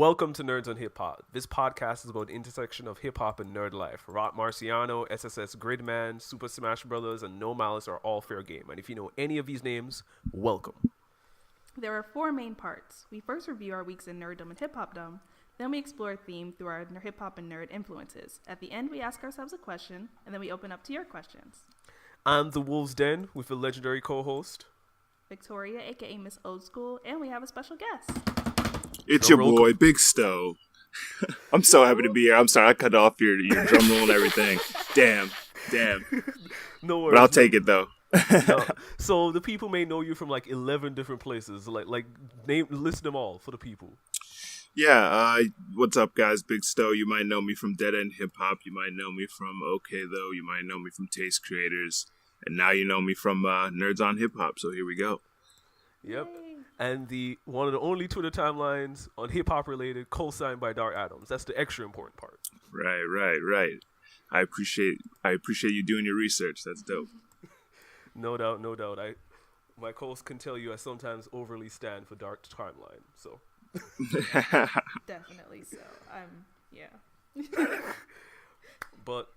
Welcome to Nerds on Hip Hop. This podcast is about the intersection of hip hop and nerd life. Rock Marciano, SSS Gridman, Super Smash Brothers, and No Malice are all fair game. And if you know any of these names, welcome. There are four main parts. We first review our weeks in nerddom and hip hopdom. Then we explore a theme through our hip hop and nerd influences. At the end, we ask ourselves a question, and then we open up to your questions. I'm the Wolf's Den with a legendary co-host, Victoria, aka Miss Old School, and we have a special guest. It's your boy, Big Sto. I'm so happy to be here. I'm sorry, I cut off your drum roll and everything. Damn. No worries. But I'll take it, though. No. So the people may know you from like 11 different places. List them all for the people. Yeah, what's up, guys? Big Sto. You might know me from Dead End Hip Hop. You might know me from OK Though. You might know me from Taste Creators. And now you know me from Nerds on Hip Hop. So here we go. Yep. Yay. And one of the only Twitter timelines on hip hop related, co-signed by Dark Adams. That's the extra important part. Right. I appreciate you doing your research. That's dope. No doubt. My co-host can tell you I sometimes overly stand for Dark Timeline. So. Definitely so. But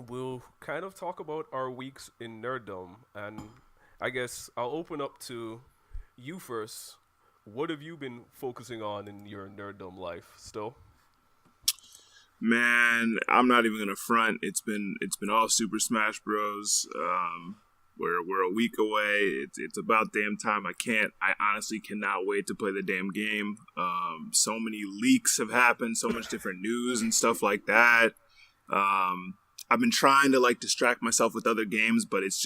we'll kind of talk about our weeks in nerddom, and I guess I'll open up to you first. What have you been focusing on in your nerddom life still? Man, I'm not even gonna front. It's been all Super Smash Bros. We're a week away. It's about damn time. I honestly cannot wait to play the damn game. So many leaks have happened, so much different news and stuff like that. I've been trying to distract myself with other games, but it's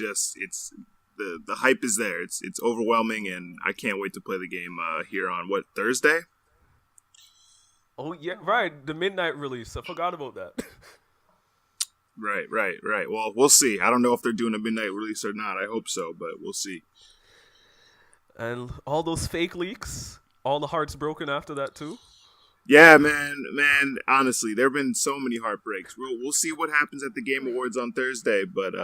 the hype is there. It's overwhelming, and I can't wait to play the game here on Thursday? Oh yeah, right. The midnight release. I forgot about that. Right. Well, we'll see. I don't know if they're doing a midnight release or not. I hope so, but we'll see. And all those fake leaks, all the hearts broken after that too. Yeah, man. Honestly, there have been so many heartbreaks. We'll see what happens at the Game Awards on Thursday, but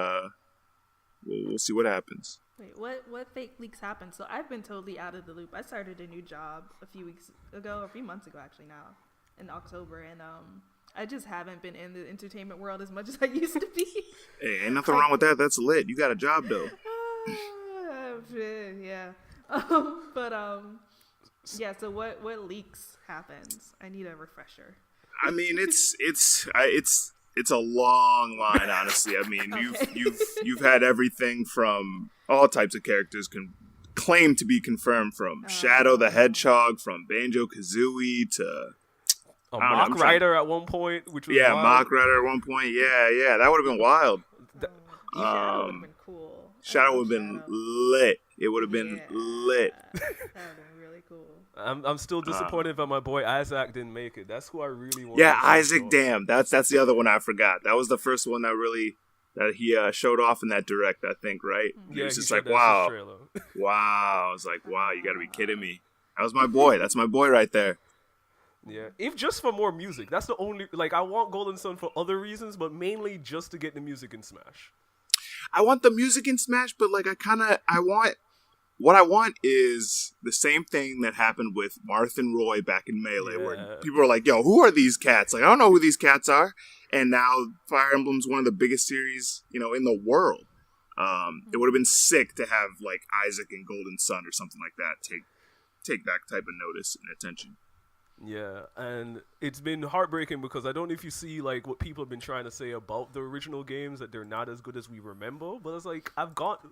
we'll see what happens. Wait, what fake leaks happened? So I've been totally out of the loop. I started a new job a few months ago actually now, in October, and I just haven't been in the entertainment world as much as I used to be. Hey, ain't nothing wrong with that. That's lit. You got a job though. Yeah. Yeah. So what leaks happens? I need a refresher. I mean, it's a long line, honestly. I mean, Okay. you've had everything from all types of characters claim to be confirmed, from Shadow the Hedgehog, from Banjo-Kazooie to Mach Rider at one point, which was wild. Mach Rider at one point. Yeah, that would have been wild. Shadow would have been cool. Shadow would have been lit. It would have been lit. That would have been really cool. I'm still disappointed that my boy Isaac didn't make it. That's who I really wanted. Yeah, Isaac. Damn, that's the other one I forgot. That was the first one that he showed off in that direct, I think, right? Yeah, it was just he like, said wow. that's his trailer. Wow. I was like, wow, you got to be kidding me. That was my boy. That's my boy right there. Yeah, if just for more music. That's the only, I want Golden Sun for other reasons, but mainly just to get the music in Smash. I want the music in Smash, but what I want is the same thing that happened with Marth and Roy back in Melee, where people are like, yo, who are these cats? I don't know who these cats are. And now Fire Emblem's one of the biggest series, in the world. It would have been sick to have Isaac and Golden Sun or something like that take that type of notice and attention. Yeah, and it's been heartbreaking because I don't know if you see what people have been trying to say about the original games, that they're not as good as we remember. But it's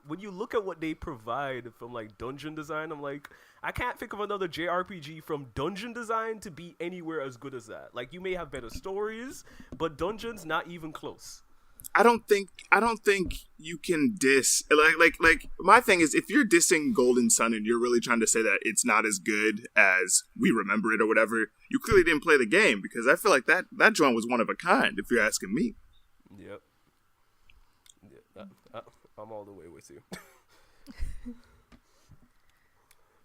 when you look at what they provide from dungeon design, I'm I can't think of another JRPG from dungeon design to be anywhere as good as that. You may have better stories, but dungeons not even close. I don't think you can diss my thing is, if you're dissing Golden Sun and you're really trying to say that it's not as good as we remember it or whatever, you clearly didn't play the game, because I feel like that joint was one of a kind, if you're asking me. Yep. Yeah, I'm all the way with you.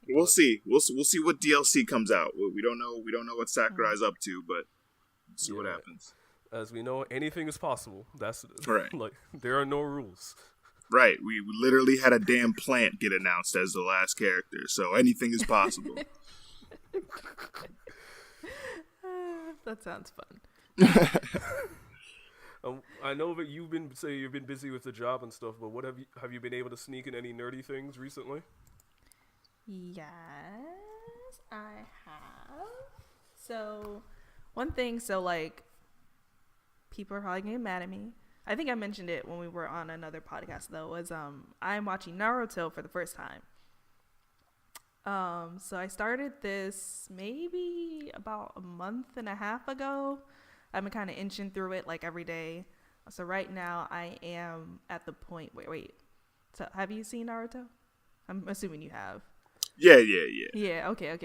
We'll see what DLC comes out. We don't know what Sakurai's up to, but we'll see what happens. As we know, anything is possible. That's right. There are no rules. Right. We literally had a damn plant get announced as the last character, so anything is possible. That sounds fun. I know that you've been busy with the job and stuff, but what have you been able to sneak in any nerdy things recently? Yes, I have. So, one thing, like, people are probably getting mad at me. I think I mentioned it when we were on another podcast, though, was I'm watching Naruto for the first time. So I started this maybe about a month and a half ago. I've been kind of inching through it like every day. So right now I am at the point. Wait. So have you seen Naruto? I'm assuming you have. Yeah. Yeah. Okay. I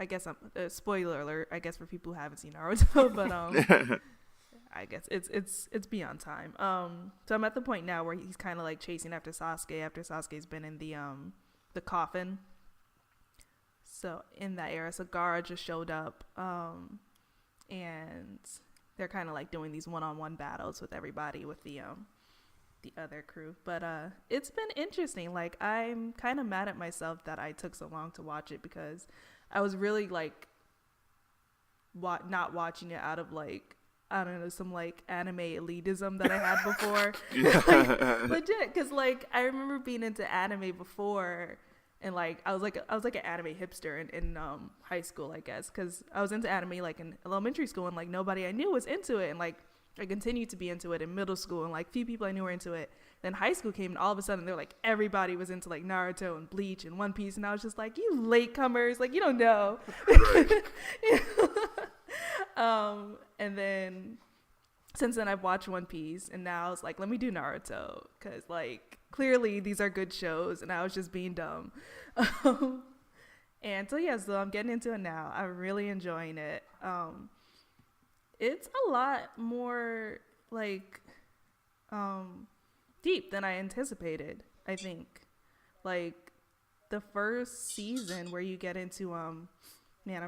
guess I'm spoiler alert. I guess for people who haven't seen Naruto, but I guess it's beyond time. So I'm at the point now where he's kind of like chasing after Sasuke after Sasuke's been in the coffin. So in that era, so Gaara just showed up, and they're kind of like doing these one-on-one battles with everybody with the other crew. But it's been interesting. Like, I'm kind of mad at myself that I took so long to watch it, because I was really like not watching it out of like, I don't know, some like anime elitism that I had before. Like, legit, because like I remember being into anime before. And like I was like an anime hipster in high school, I guess, because I was into anime like in elementary school, and like nobody I knew was into it, and like I continued to be into it in middle school, and like few people I knew were into it. Then high school came, and all of a sudden they're like everybody was into like Naruto and Bleach and One Piece, and I was just like, you latecomers, like you don't know. And then since then I've watched One Piece, and now I was like, let me do Naruto, because like clearly these are good shows, and I was just being dumb. And so so I'm getting into it now. I'm really enjoying it. It's a lot more like deep than I anticipated, I think. Like the first season where you get into I'm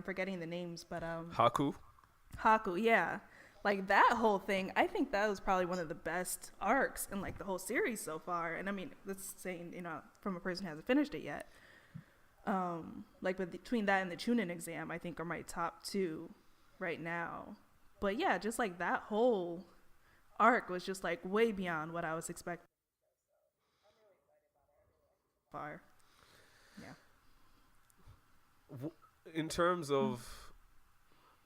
forgetting the names, but Haku, yeah. Like that whole thing, I think that was probably one of the best arcs in like the whole series so far. And I mean, that's saying, from a person who hasn't finished it yet. Like between that and the Chunin exam, I think are my top two right now. But yeah, just like that whole arc was just like way beyond what I was expecting. Far. Yeah. In terms of,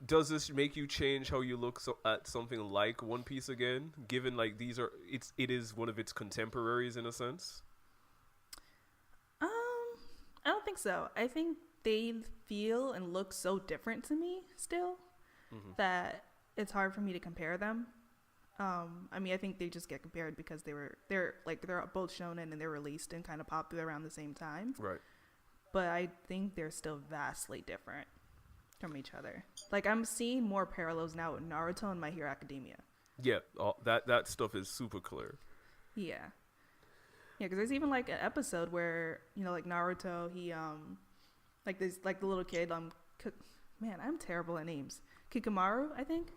does this make you change how you look at something like One Piece again, given like it is one of its contemporaries in a sense? I don't think so. I think they feel and look so different to me still, that it's hard for me to compare them. I mean, I think they just get compared because they're both shonen and they're released and kind of popular around the same time. Right. But I think they're still vastly different from each other. Like, I'm seeing more parallels now with Naruto and My Hero Academia. Yeah, that stuff is super clear. Yeah, because there's even like an episode where like Naruto, he like this, like the little kid, man, I'm terrible at names. Kikamaru, I think,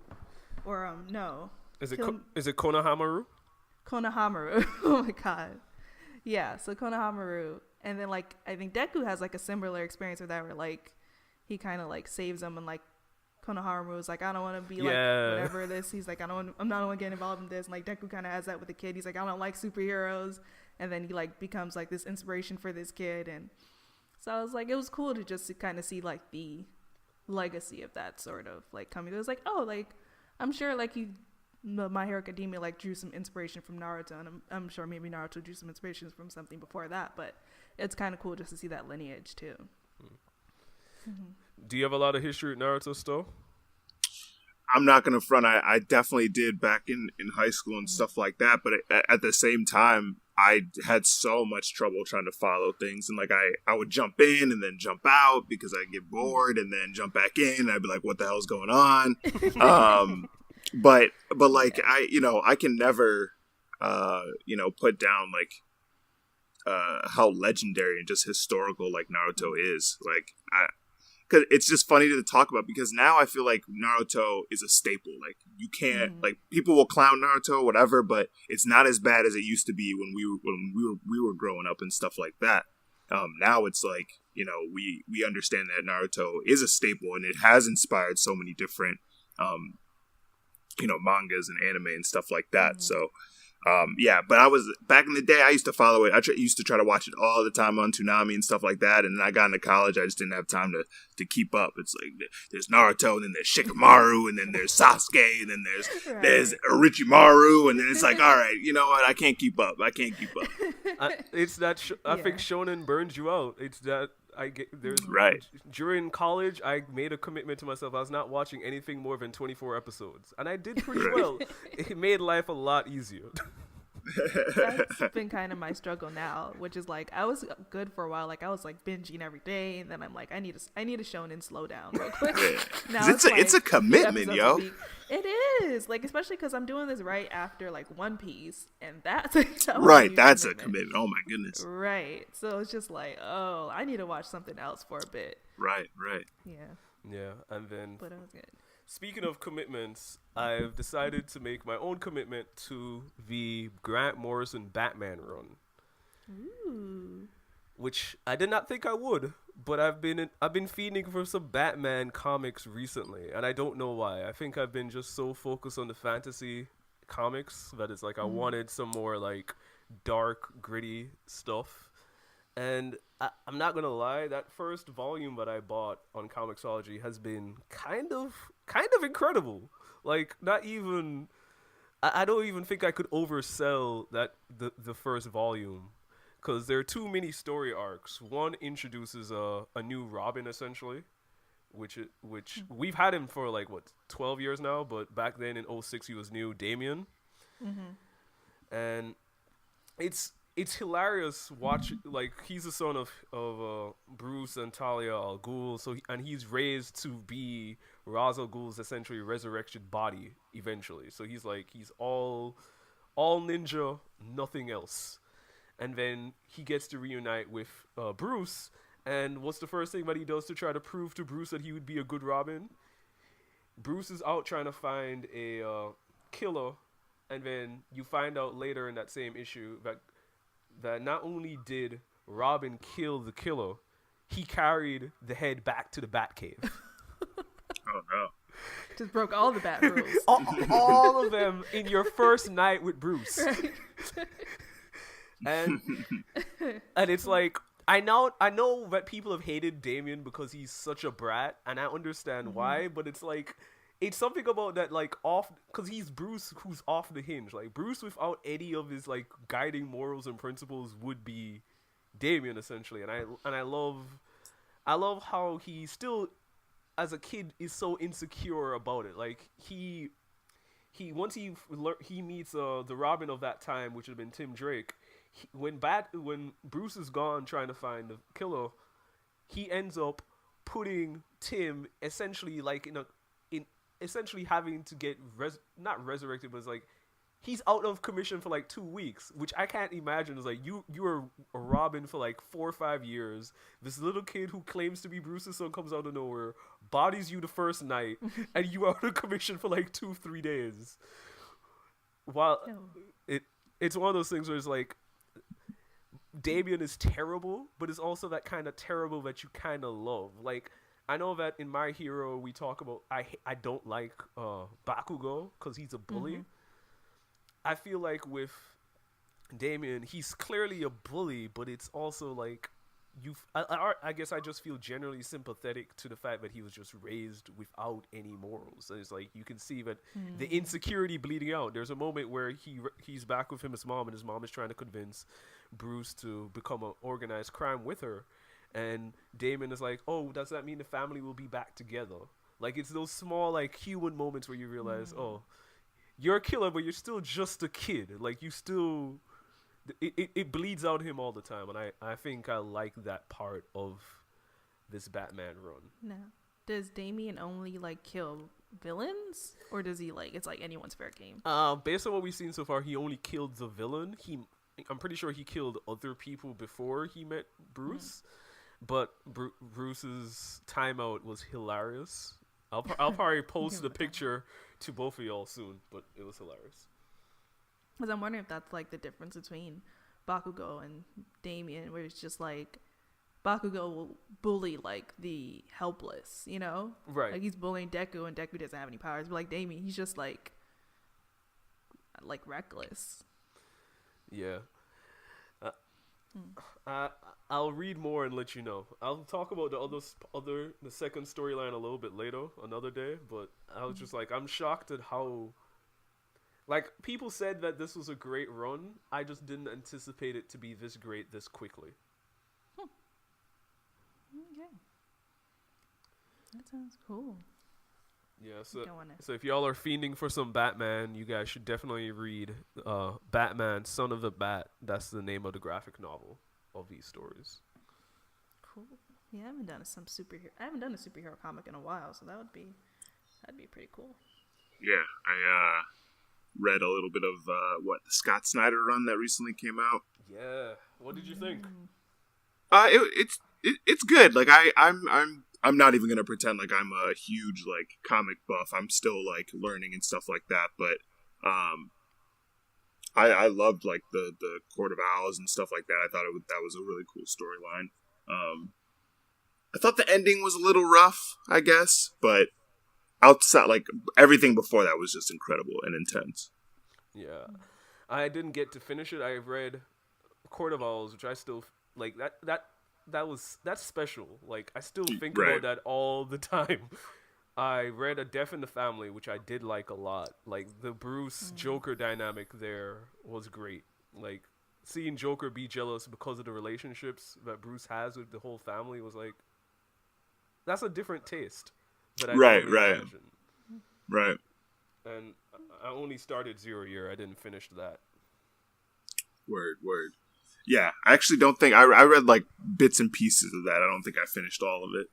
or no. Is it Konohamaru? Konohamaru. Oh my god. Yeah, so Konohamaru, and then like I think Deku has like a similar experience with that, where like he kind of like saves him, and like Konohamaru was like, I don't want to be like whatever this. He's like, I'm not want to get involved in this. And like Deku kind of has that with the kid. He's like, I don't like superheroes, and then he like becomes like this inspiration for this kid. And so I was like, it was cool to just kind of see like the legacy of that sort of like coming. It was like, oh, like I'm sure like My Hero Academia like drew some inspiration from Naruto, and I'm sure maybe Naruto drew some inspirations from something before that, but it's kind of cool just to see that lineage too. Do you have a lot of history with Naruto still? I'm not going to front. I definitely did back in high school and stuff like that. But at the same time, I had so much trouble trying to follow things. And like I would jump in and then jump out because I'd get bored, and then jump back in. And I'd be like, what the hell's going on? But like I can never, put down like how legendary and just historical like Naruto is. Like because it's just funny to talk about, because now I feel like Naruto is a staple. Like you can't like, people will clown Naruto, whatever, but it's not as bad as it used to be when we were growing up and stuff like that. Now it's like we understand that Naruto is a staple and it has inspired so many different mangas and anime and stuff like that. Mm-hmm. So but I was back in the day. I used to follow it. Used to try to watch it all the time on Toonami and stuff like that. And then I got into college. I just didn't have time to keep up. It's like there's Naruto, and then there's Shikamaru, and then there's Sasuke, and then there's Orochimaru, and then it's like, all right, you know what? I can't keep up. I think Shonen burns you out. It's that. During college, I made a commitment to myself. I was not watching anything more than 24 episodes, and I did pretty well. It made life a lot easier. That's been kind of my struggle now, which is like I was good for a while. Like I was like binging every day, and then I'm like I need a shonen slow down real quick. Now it's a commitment, yo. It is, like, especially because I'm doing this right after like One Piece, and that's a commitment. Oh my goodness. Right. So it's just like, oh, I need to watch something else for a bit. Right. Yeah, and then. But it was good. Speaking of commitments, I've decided to make my own commitment to the Grant Morrison Batman run. Ooh. Which I did not think I would, but I've been feeding for some Batman comics recently, and I don't know why. I think I've been just so focused on the fantasy comics that it's like I wanted some more like dark, gritty stuff. And I'm not gonna lie, that first volume that I bought on Comixology has been kind of incredible. Like, not even, I don't even think I could oversell that the first volume, because there are two mini story arcs. One introduces a new Robin, essentially, which we've had him for like 12 years now, but back then in 2006 he was new, Damian. Mm-hmm. And it's hilarious watching, like, he's the son of Bruce and Talia al Ghul, and he's raised to be Ra's al Ghul's essentially resurrected body eventually. So he's all ninja, nothing else. And then he gets to reunite with Bruce, and what's the first thing that he does to try to prove to Bruce that he would be a good Robin? Bruce is out trying to find a killer, and then you find out later in that same issue that not only did Robin kill the killer, he carried the head back to the Batcave. Oh no. Just broke all the Bat rules. all of them in your first night with Bruce. Right. And it's like, I know that people have hated Damien because he's such a brat, and I understand why, but it's like, it's something about that, like, off, because he's Bruce who's off the hinge. Like, Bruce without any of his, like, guiding morals and principles would be Damien, essentially. And I love how he still, as a kid, is so insecure about it. Like, once he meets the Robin of that time, which would have been Tim Drake, when Bruce is gone trying to find the killer, he ends up putting Tim essentially like essentially having to get not resurrected, but it's like he's out of commission for like 2 weeks, which I can't imagine. Is like you were a Robin for like 4 or 5 years. This little kid who claims to be Bruce's son comes out of nowhere, bodies you the first night, and you out of commission for like 2-3 days. While it's one of those things where it's like, Damien is terrible, but it's also that kind of terrible that you kind of love. Like, I know that in My Hero we talk about I don't like Bakugo because he's a bully. Mm-hmm. I feel like with Damien, he's clearly a bully, but it's also like I guess I just feel generally sympathetic to the fact that he was just raised without any morals. So it's like you can see that the insecurity bleeding out. There's a moment where he's back with his mom, and his mom is trying to convince Bruce to become an organized crime with her, and Damon is like, oh, does that mean the family will be back together? Like, it's those small like human moments where you realize, oh, you're a killer, but you're still just a kid. Like, you still it bleeds out him all the time, and I think I like that part of this Batman run. No, does Damien only like kill villains, or does he like it's like anyone's fair game? Based on what we've seen so far, he only killed the villain. I'm pretty sure he killed other people before he met Bruce, but Bruce's timeout was hilarious. I'll probably post the picture to both of y'all soon, but it was hilarious. Because I'm wondering if that's like the difference between Bakugo and Damien, where it's just like Bakugo will bully like the helpless, you know? Right. Like he's bullying Deku and Deku doesn't have any powers. But like Damien, he's just like reckless. Yeah. I'll read more and let you know. I'll talk about the second storyline a little bit later, another day. But I was just like, I'm shocked at how, like, people said that this was a great run. I just didn't anticipate it to be this great this quickly. Okay, that sounds cool. Yeah, so if y'all are fiending for some Batman, you guys should definitely read Batman, Son of the Bat. That's the name of the graphic novel of these stories. Cool. Yeah, I haven't done a superhero comic in a while, so that'd be pretty cool. Yeah, I read a little bit of the Scott Snyder run that recently came out. Yeah, what did you think? It's good. Like I'm not even gonna pretend like I'm a huge like comic buff. I'm still like learning and stuff like that. But I loved like the Court of Owls and stuff like that. I thought that was a really cool storyline. I thought the ending was a little rough, I guess, but outside like everything before that was just incredible and intense. Yeah, I didn't get to finish it. I read Court of Owls, which I still like. That's special. Like I still think about that all the time. I read A Death in the Family, which I did like a lot. Like the Bruce Joker dynamic there was great. Like seeing Joker be jealous because of the relationships that Bruce has with the whole family was like, that's a different taste. That I right. imagine. Right. And I only started 0 Year. I didn't finish that. Word. Yeah, I actually don't think I read like bits and pieces of that. I don't think I finished all of it.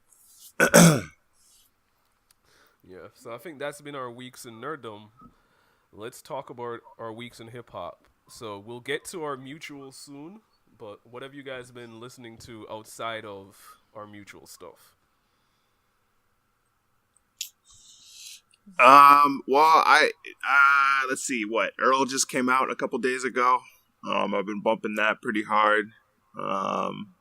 Yeah, so I think that's been our weeks in nerdom. Let's talk about our weeks in hip hop. So we'll get to our mutual soon, but what have you guys been listening to outside of our mutual stuff? Well, let's see, Earl just came out a couple days ago. I've been bumping that pretty hard. I'm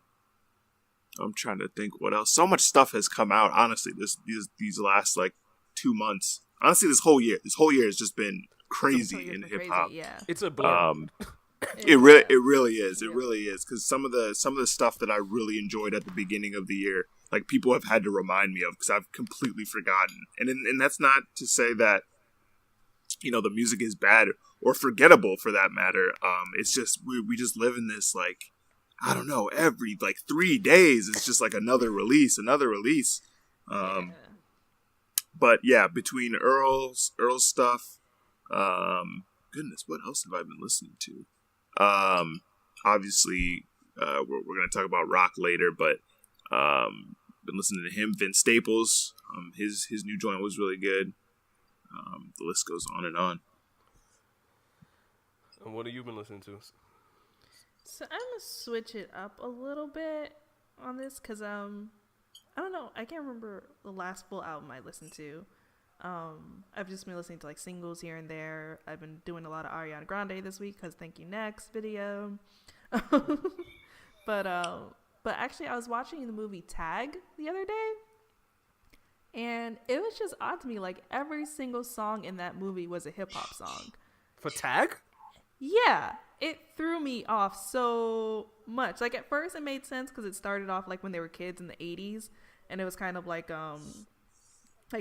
trying to think what else. So much stuff has come out, honestly, these last like 2 months. Honestly, this whole year has just been crazy in hip hop. Yeah. It's a boom. It really is. It really is, because some of the stuff that I really enjoyed at the beginning of the year, like people have had to remind me of because I've completely forgotten. And that's not to say that, you know, the music is bad or forgettable for that matter. It's just we just live in this, like, I don't know, every like 3 days it's just like another release. But yeah, between Earl's stuff, goodness, what else have I been listening to? Obviously, we're gonna talk about Rock later, but been listening to him, Vince Staples. His new joint was really good. The list goes on and on. And what have you been listening to? So I'm gonna switch it up a little bit on this because I don't know, I can't remember the last full album I listened to. I've just been listening to like singles here and there. I've been doing a lot of Ariana Grande this week because Thank You Next video. But actually I was watching the movie Tag the other day, and it was just odd to me, like every single song in that movie was a hip hop song. For Tag? Yeah, it threw me off so much. Like at first it made sense because it started off like when they were kids in the 80s, and it was kind of like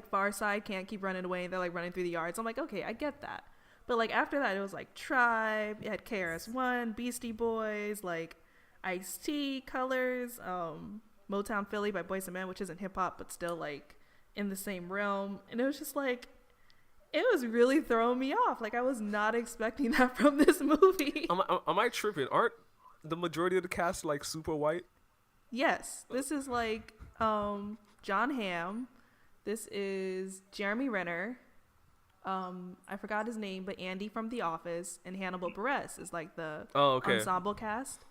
Far Side, Can't Keep Running Away, and they're like running through the yards. I'm like, okay, I get that. But like after that it was like Tribe, it had KRS-One, Beastie Boys, like Ice-T, Colors, Motown Philly by Boyz II Men, which isn't hip hop but still like in the same realm. And it was just like, it was really throwing me off. Like I was not expecting that from this movie. Am I tripping? Aren't the majority of the cast like super white? Yes, this is like John Hamm. This is Jeremy Renner. I forgot his name, but Andy from The Office, and Hannibal Buress is like the ensemble cast.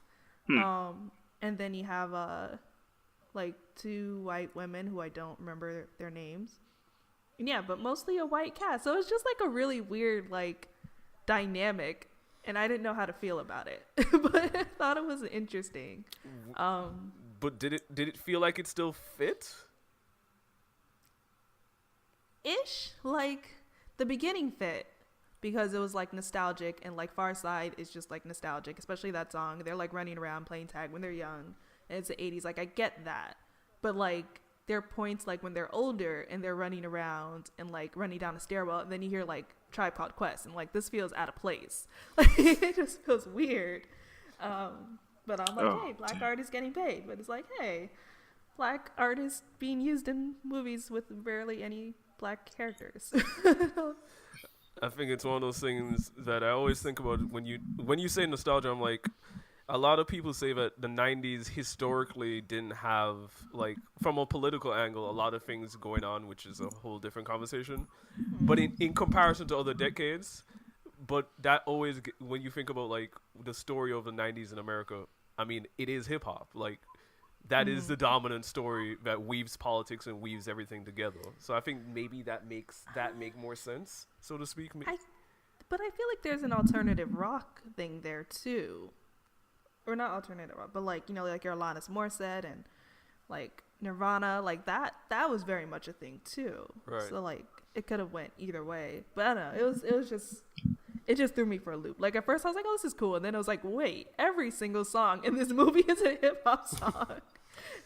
And then you have like 2 white women who I don't remember their names. And yeah, but mostly a white cast. So it's just like a really weird like dynamic, and I didn't know how to feel about it. But I thought it was interesting. But did it feel like it still fit? Ish, like the beginning fit because it was like nostalgic, and like Far Side is just like nostalgic, especially that song. They're like running around playing tag when they're young, and it's the 80s. Like I get that, but like there are points like when they're older and they're running around and like running down a stairwell, and then you hear like Tribe Called Quest, and like this feels out of place. Like it just feels weird. But I'm like, hey, black artists getting paid, but it's like, hey, black artists being used in movies with barely any black characters. I think it's one of those things that I always think about when you say nostalgia. I'm like, a lot of people say that the 90s historically didn't have, like, from a political angle, a lot of things going on, which is a whole different conversation. But in comparison to other decades, but that always, when you think about, like, the story of the 90s in America, I mean, it is hip-hop. Like, that is the dominant story that weaves politics and weaves everything together. So I think maybe that makes that make more sense, so to speak. But I feel like there's an alternative rock thing there, too. Or not alternative rock, but like, you know, like your Alanis Morissette and like Nirvana, like that was very much a thing too. Right. So like it could have went either way. But I don't know, it just threw me for a loop. Like at first I was like, oh, this is cool, and then I was like, wait, every single song in this movie is a hip hop song.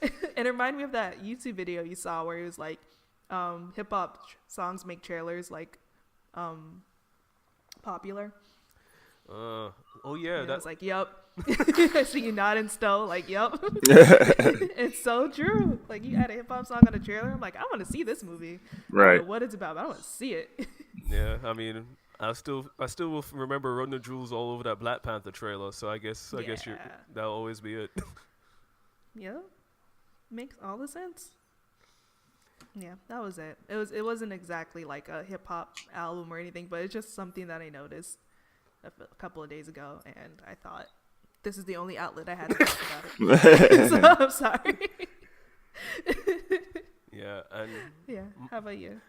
And it reminded me of that YouTube video you saw where it was like hip hop songs make trailers like popular. Oh yeah, I was like, yup. I see you nodding, Sto. Like, yup. It's so true. Like, you add a hip hop song on a trailer. I'm like, I want to see this movie. Right. I don't know what it's about, but I want to see it. Yeah, I mean, I still will remember Run the Jewels all over that Black Panther trailer. So I guess that'll always be it. Yeah, makes all the sense. Yeah, that was it. It wasn't exactly like a hip hop album or anything, but it's just something that I noticed a couple of days ago, and I thought this is the only outlet I had to talk about it. So I'm sorry. Yeah, and yeah. How about you?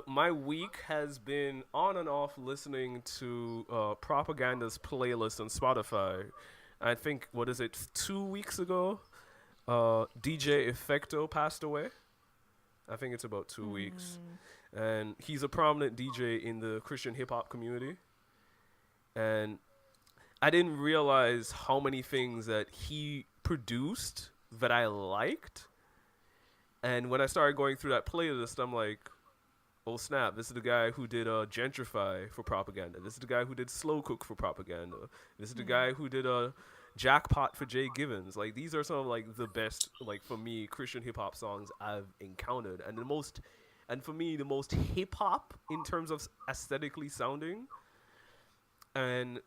My week has been on and off listening to Propaganda's playlist on Spotify. I think 2 weeks ago, DJ Effecto passed away. I think it's about 2 weeks, and he's a prominent DJ in the Christian hip hop community. And I didn't realize how many things that he produced that I liked. And when I started going through that playlist, I'm like, oh snap, this is the guy who did Gentrify for Propaganda. This is the guy who did Slow Cook for Propaganda. This is the guy who did Jackpot for Jay Givens. Like, these are some of like the best, like, for me, Christian hip hop songs I've encountered. And for me, the most hip hop in terms of aesthetically sounding. And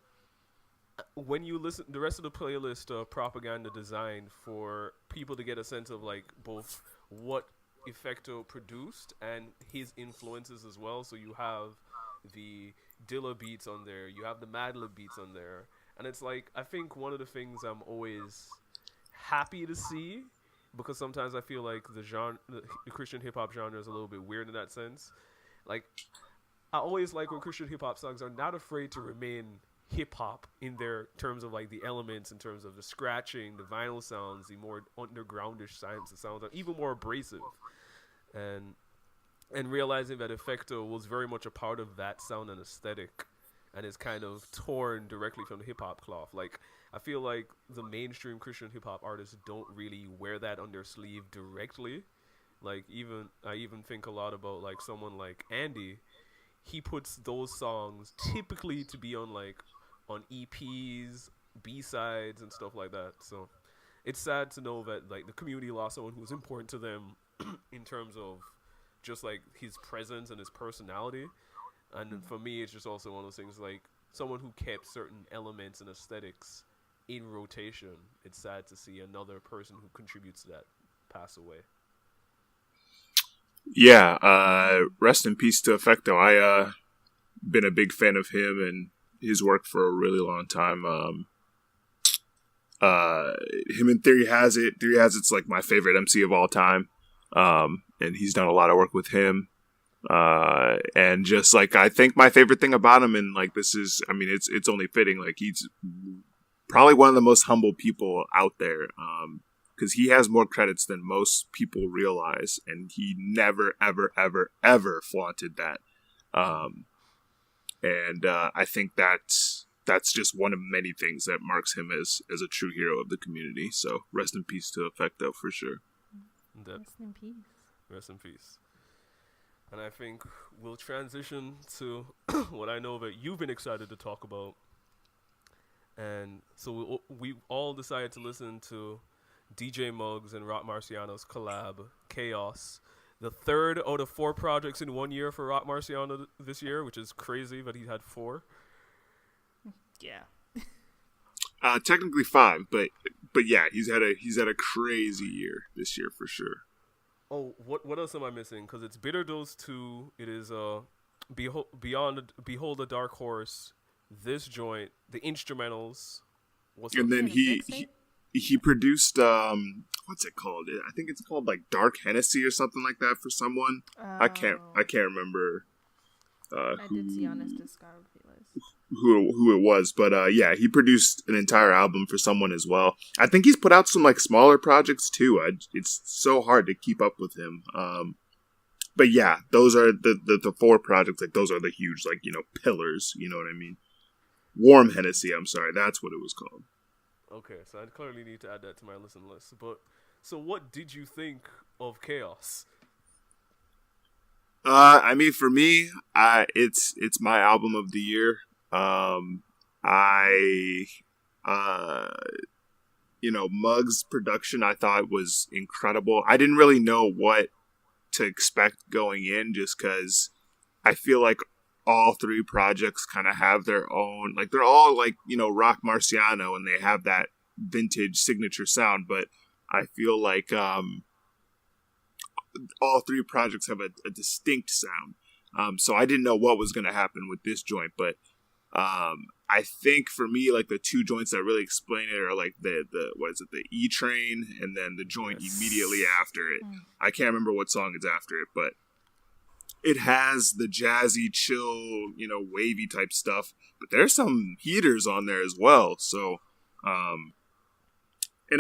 when you listen, the rest of the playlist, Propaganda designed for people to get a sense of like both what Effecto produced and his influences as well. So you have the Dilla beats on there, you have the Madlib beats on there, and it's like, I think one of the things I'm always happy to see, because sometimes I feel like the Christian hip hop genre is a little bit weird in that sense. Like, I always like when Christian hip hop songs are not afraid to remain hip hop in their terms of like the elements, in terms of the scratching, the vinyl sounds, the more undergroundish sounds, the sounds are even more abrasive, and realizing that Effecto was very much a part of that sound and aesthetic, and is kind of torn directly from the hip hop cloth. Like, I feel like the mainstream Christian hip hop artists don't really wear that on their sleeve directly. Like, I even think a lot about like someone like Andy. He puts those songs typically to be on EPs, B-sides, and stuff like that. So it's sad to know that like the community lost someone who was important to them in terms of just like his presence and his personality. And for me, it's just also one of those things, like someone who kept certain elements and aesthetics in rotation. It's sad to see another person who contributes to that pass away. Yeah, rest in peace to Effecto. I been a big fan of him and his work for a really long time. Him and Theory Has It. Theory Has It's like my favorite MC of all time. And he's done a lot of work with him. And just like, I think my favorite thing about him, and like this is, I mean, it's only fitting, like he's probably one of the most humble people out there. because he has more credits than most people realize, and he never, ever, ever, ever flaunted that. I think that's just one of many things that marks him as a true hero of the community. So rest in peace to Effecto for sure. Rest in peace. Rest in peace. And I think we'll transition to what I know that you've been excited to talk about. And so we all decided to listen to DJ Muggs and Rock Marciano's collab, Kaos. The third out of 4 projects in 1 year for Rock Marciano this year, which is crazy that he had 4. Yeah. Technically 5, but yeah, he's had a crazy year this year for sure. Oh, what else am I missing? Because it's Bitter Dose 2. It is Behold a Dark Horse. This joint, the instrumentals. And then he produced what's it called? I think it's called like Dark Hennessy or something like that for someone. I can't remember. I did see on his discography list who it was, but yeah, he produced an entire album for someone as well. I think he's put out some like smaller projects too. It's so hard to keep up with him. But yeah, those are the 4 projects. Like those are the huge, like, you know, pillars. You know what I mean? Warm Hennessy. I'm sorry, that's what it was called. Okay, so I clearly need to add that to my listen list. But so, what did you think of Kaos? I mean, for me, it's my album of the year. You know, Muggs' production I thought was incredible. I didn't really know what to expect going in, just because I feel like all 3 projects kind of have their own, like they're all like, you know, Rock Marciano, and they have that vintage signature sound, but I feel like all 3 projects have a distinct sound. So I didn't know what was going to happen with this joint, but I think for me, like the 2 joints that really explain it are like the what is it, the E Train, and then the joint immediately after it. I can't remember what song is after it, but it has the jazzy, chill, you know, wavy type stuff, but there's some heaters on there as well. So, and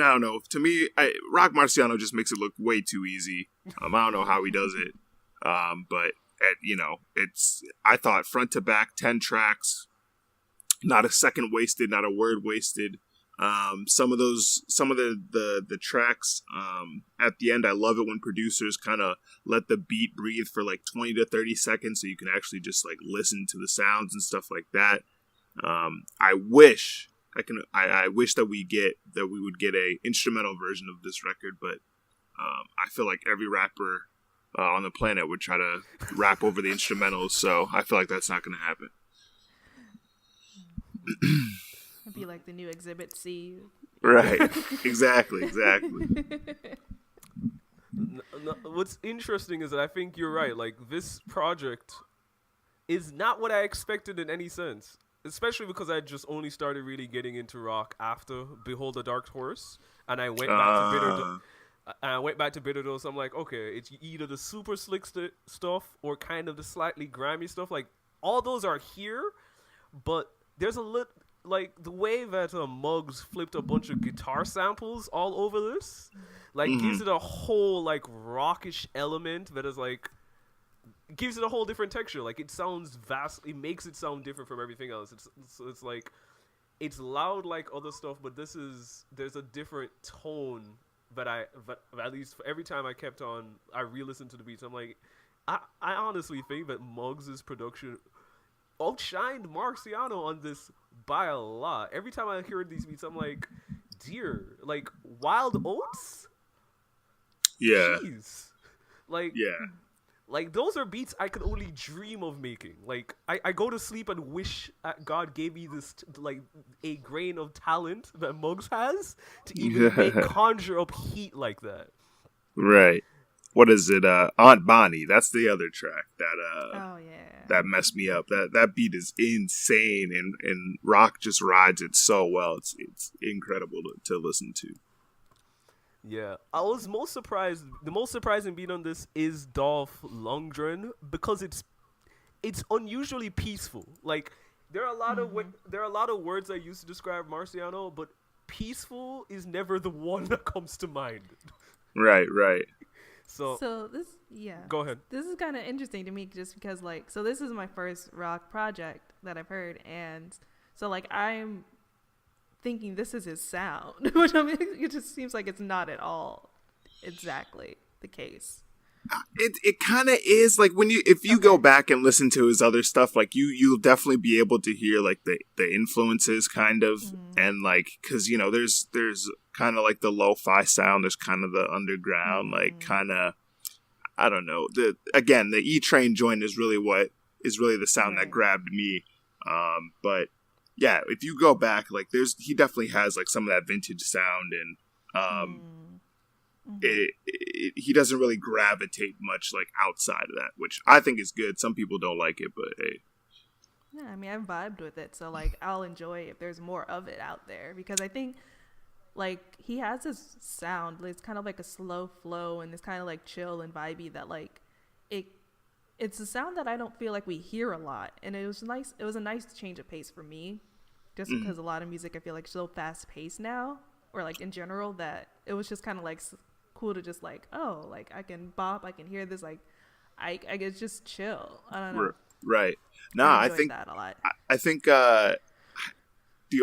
I don't know, to me, Rock Marciano just makes it look way too easy. I don't know how he does it. But you know, I thought front to back, 10 tracks, not a second wasted, not a word wasted. Some of the tracks at the end, I love it when producers kind of let the beat breathe for like 20 to 30 seconds so you can actually just like listen to the sounds and stuff like that. I wish that we would get a instrumental version of this record, but I feel like every rapper on the planet would try to rap over the instrumentals, so I feel like that's not going to happen. It'd be like the new Exhibit C. Right. Exactly. What's interesting is that I think you're right. Like, this project is not what I expected in any sense. Especially because I just only started really getting into rock after Behold the Dark Horse. And I went back to Bitter Dose. I'm like, okay, it's either the super slick stuff or kind of the slightly grimy stuff. Like, all those are here, but there's a little... Like, the way that Muggs flipped a bunch of guitar samples all over this, like, gives it a whole, like, rockish element that is, like, gives it a whole different texture. Like, it sounds it makes it sound different from everything else. It's like, it's loud like other stuff, but there's a different tone that at least every time I re-listened to the beats, I'm like, I honestly think that Muggs' production outshined Marciano on this by a lot. Every time I hear these beats, I'm like, dear, like Wild Oats? Yeah. Jeez. Like, yeah. Like, those are beats I could only dream of making. Like, I go to sleep and wish God gave me this, like, a grain of talent that Muggs has to even conjure up heat like that. Right. What is it? Aunt Bonnie. That's the other track that messed me up. That beat is insane, and Rock just rides it so well. It's incredible to listen to. Yeah, I was most surprised. The most surprising beat on this is Dolph Lundgren, because it's unusually peaceful. Like, there are a lot of words I use to describe Marciano, but peaceful is never the one that comes to mind. Right. So this, Go ahead. This is kind of interesting to me just because, like, so this is my first rock project that I've heard, and so like I'm thinking this is his sound, which I mean, it just seems like it's not at all exactly the case. It kind of is, like, if you go back and listen to his other stuff, like you'll definitely be able to hear like the influences kind of, and like, because there's kind of like the lo-fi sound, there's kind of the underground, like kind of, I don't know, the E-Train joint is really the sound that grabbed me, but yeah, if you go back, like he definitely has like some of that vintage sound, and he doesn't really gravitate much like outside of that, which I think is good. Some people don't like it, but hey. Yeah, I mean, I've vibed with it, so like I'll enjoy it if there's more of it out there, because I think like he has this sound, it's kind of like a slow flow, and it's kind of like chill and vibey that like it's a sound that I don't feel like we hear a lot, and it was a nice change of pace for me, just because a lot of music I feel like is so fast paced now, or like in general, that it was just kind of like cool to just like, oh, like I can bop, I can hear this, like I get just chill. I don't know. Right. Nah, I think that a lot. I think the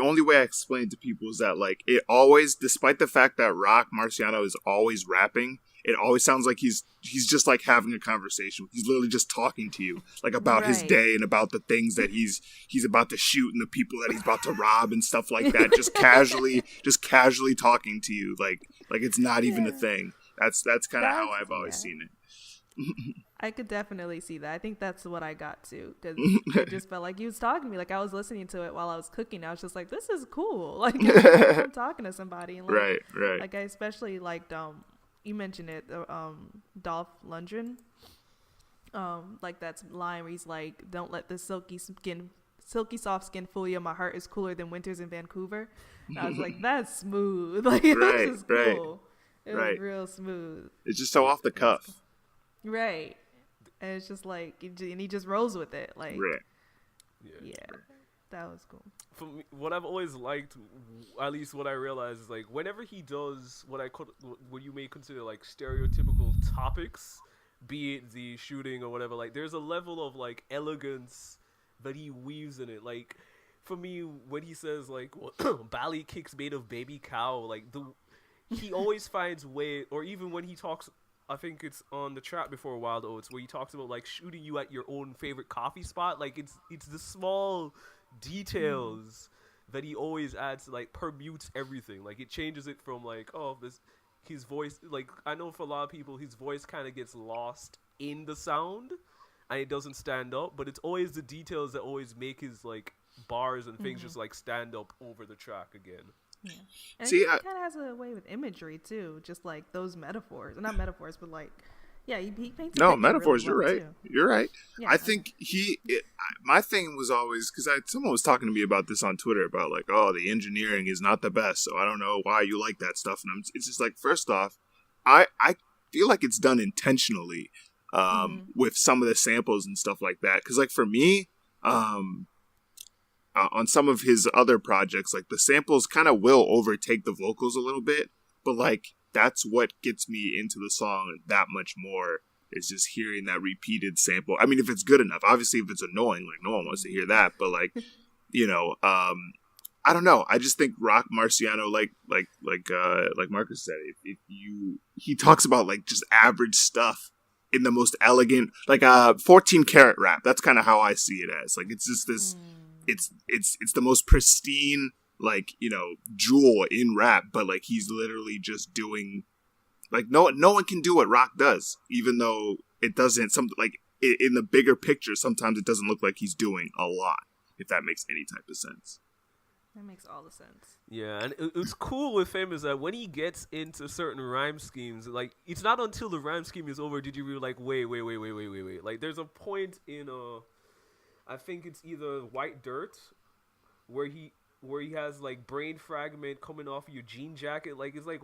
only way I explain it to people is that like it always, despite the fact that Rock Marciano is always rapping, it always sounds like he's just like having a conversation. He's literally just talking to you, like about his day and about the things that he's about to shoot and the people that he's about to rob and stuff like that. Just casually talking to you, like it's not even a thing. That's kind of how I've always seen it. I could definitely see that. I think that's what I got to, because it just felt like he was talking to me. Like I was listening to it while I was cooking. I was just like, this is cool. Like I'm talking to somebody. And like, right. Like I especially liked you mentioned it, Dolph Lundgren. Like that line where he's like, "Don't let the silky soft skin fool you. My heart is cooler than winters in Vancouver." And I was like, "That's smooth. Like this is cool. It was real smooth. It's just so off the cuff." Right. And it's just like, and he just rolls with it. Like, yeah, that was cool. For me, what I've always liked, at least what I realize, is like whenever he does what you may consider like stereotypical topics, be it the shooting or whatever, like there's a level of like elegance that he weaves in it. Like for me, when he says like Bally kicks made of baby cow, like he always finds way, or even when he talks, I think it's on the Trap Before Wild Oats, where he talks about like shooting you at your own favorite coffee spot. Like it's the small details that he always adds, like permutes everything. Like it changes it from like, his voice, like I know for a lot of people his voice kind of gets lost in the sound and it doesn't stand up, but it's always the details that always make his like bars and things just like stand up over the track again. Yeah. And he kind of has a way with imagery too, just like those metaphors, not metaphors, but like, yeah, he paints metaphors. Really well, you're right. Yeah, I think my thing was always, because someone was talking to me about this on Twitter about like, oh, the engineering is not the best, so I don't know why you like that stuff, and it's just like, first off, I feel like it's done intentionally, with some of the samples and stuff like that, because like for me, on some of his other projects, like the samples kind of will overtake the vocals a little bit, but like that's what gets me into the song that much more, is just hearing that repeated sample. I mean, if it's good enough, obviously if it's annoying, like no one wants to hear that, but like, I don't know. I just think Rock Marciano, like Marcus said, he talks about like just average stuff in the most elegant, like 14 karat rap. That's kind of how I see it as. Like it's just this. It's the most pristine, like, jewel in rap, but like he's literally just doing, like no one can do what Rock does, even though it doesn't, in the bigger picture sometimes it doesn't look like he's doing a lot, if that makes any type of sense. That makes all the sense. Yeah, and it's cool with him is that when he gets into certain rhyme schemes, like it's not until the rhyme scheme is over did you really like wait. Like there's a point in I think it's either White Dirt, where he has like brain fragment coming off of your jean jacket. Like it's like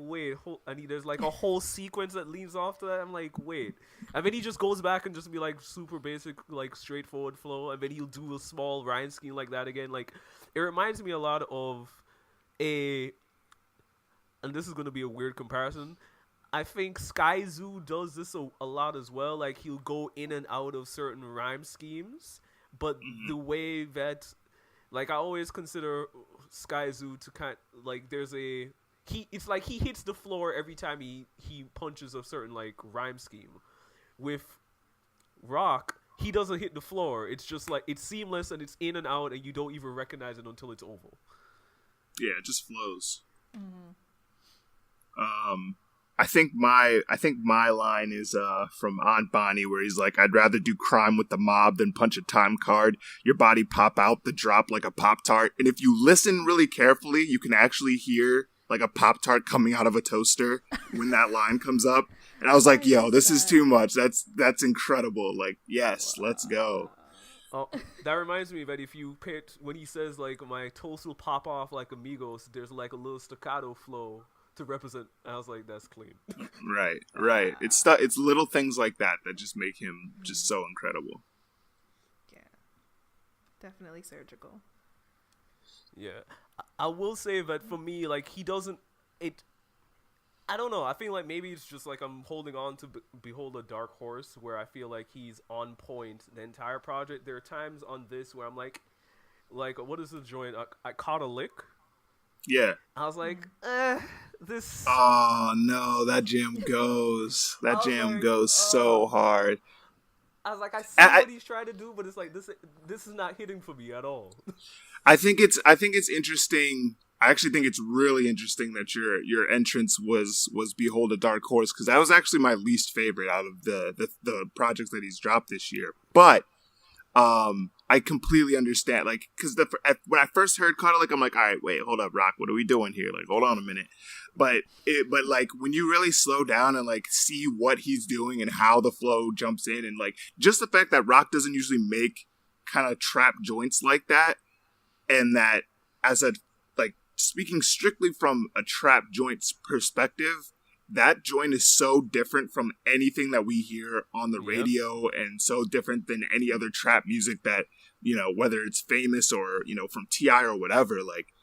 there's like a whole sequence that leads off to that. I'm like wait, and then he just goes back and just be like super basic, like straightforward flow, and then he'll do a small rhyme scheme like that again. Like it reminds me a lot of and this is going to be a weird comparison. I think Sky Zoo does this a lot as well. Like he'll go in and out of certain rhyme schemes, but the way that, like I always consider Sky Zoo to like there's a it's like he hits the floor every time he punches a certain like rhyme scheme. With Rock, he doesn't hit the floor. It's just like it's seamless and it's in and out, and you don't even recognize it until it's over. Yeah, it just flows. I think my line is from Aunt Bonnie, where he's like, "I'd rather do crime with the mob than punch a time card. Your body pop out the drop like a Pop-Tart." And if you listen really carefully, you can actually hear like a Pop-Tart coming out of a toaster when that line comes up. And I was like, "Yo, this is too much. That's incredible. Like, yes, let's go." Oh, that reminds me that if you picked when he says like my toast will pop off like Amigos, there's like a little staccato flow to represent. I was like, that's clean. Right. It's little things like that just make him just so incredible. Yeah, definitely surgical. Yeah, I will say that for me, like he doesn't. I don't know. I feel like maybe it's just like I'm holding on to Behold a Dark Horse, where I feel like he's on point the entire project. There are times on this where I'm like what is the joint? I caught a lick. Yeah. I was like, this. Oh no, that jam goes. That jam goes so hard. I was like, I see what he's trying to do, but it's like this is not hitting for me at all. I think it's interesting. I actually think it's really interesting that your entrance was Behold a Dark Horse, because that was actually my least favorite out of the projects that he's dropped this year. But I completely understand, like, because when I first heard Caught a Lick, I'm like, all right, wait, hold up, Rock, what are we doing here? Like, hold on a minute. But like when you really slow down and like see what he's doing and how the flow jumps in, and like just the fact that Rock doesn't usually make kind of trap joints like that, and that as a like speaking strictly from a trap joint's perspective, that joint is so different from anything that we hear on the radio, and so different than any other trap music that, you know, whether it's famous or, you know, from T.I. or whatever. Like,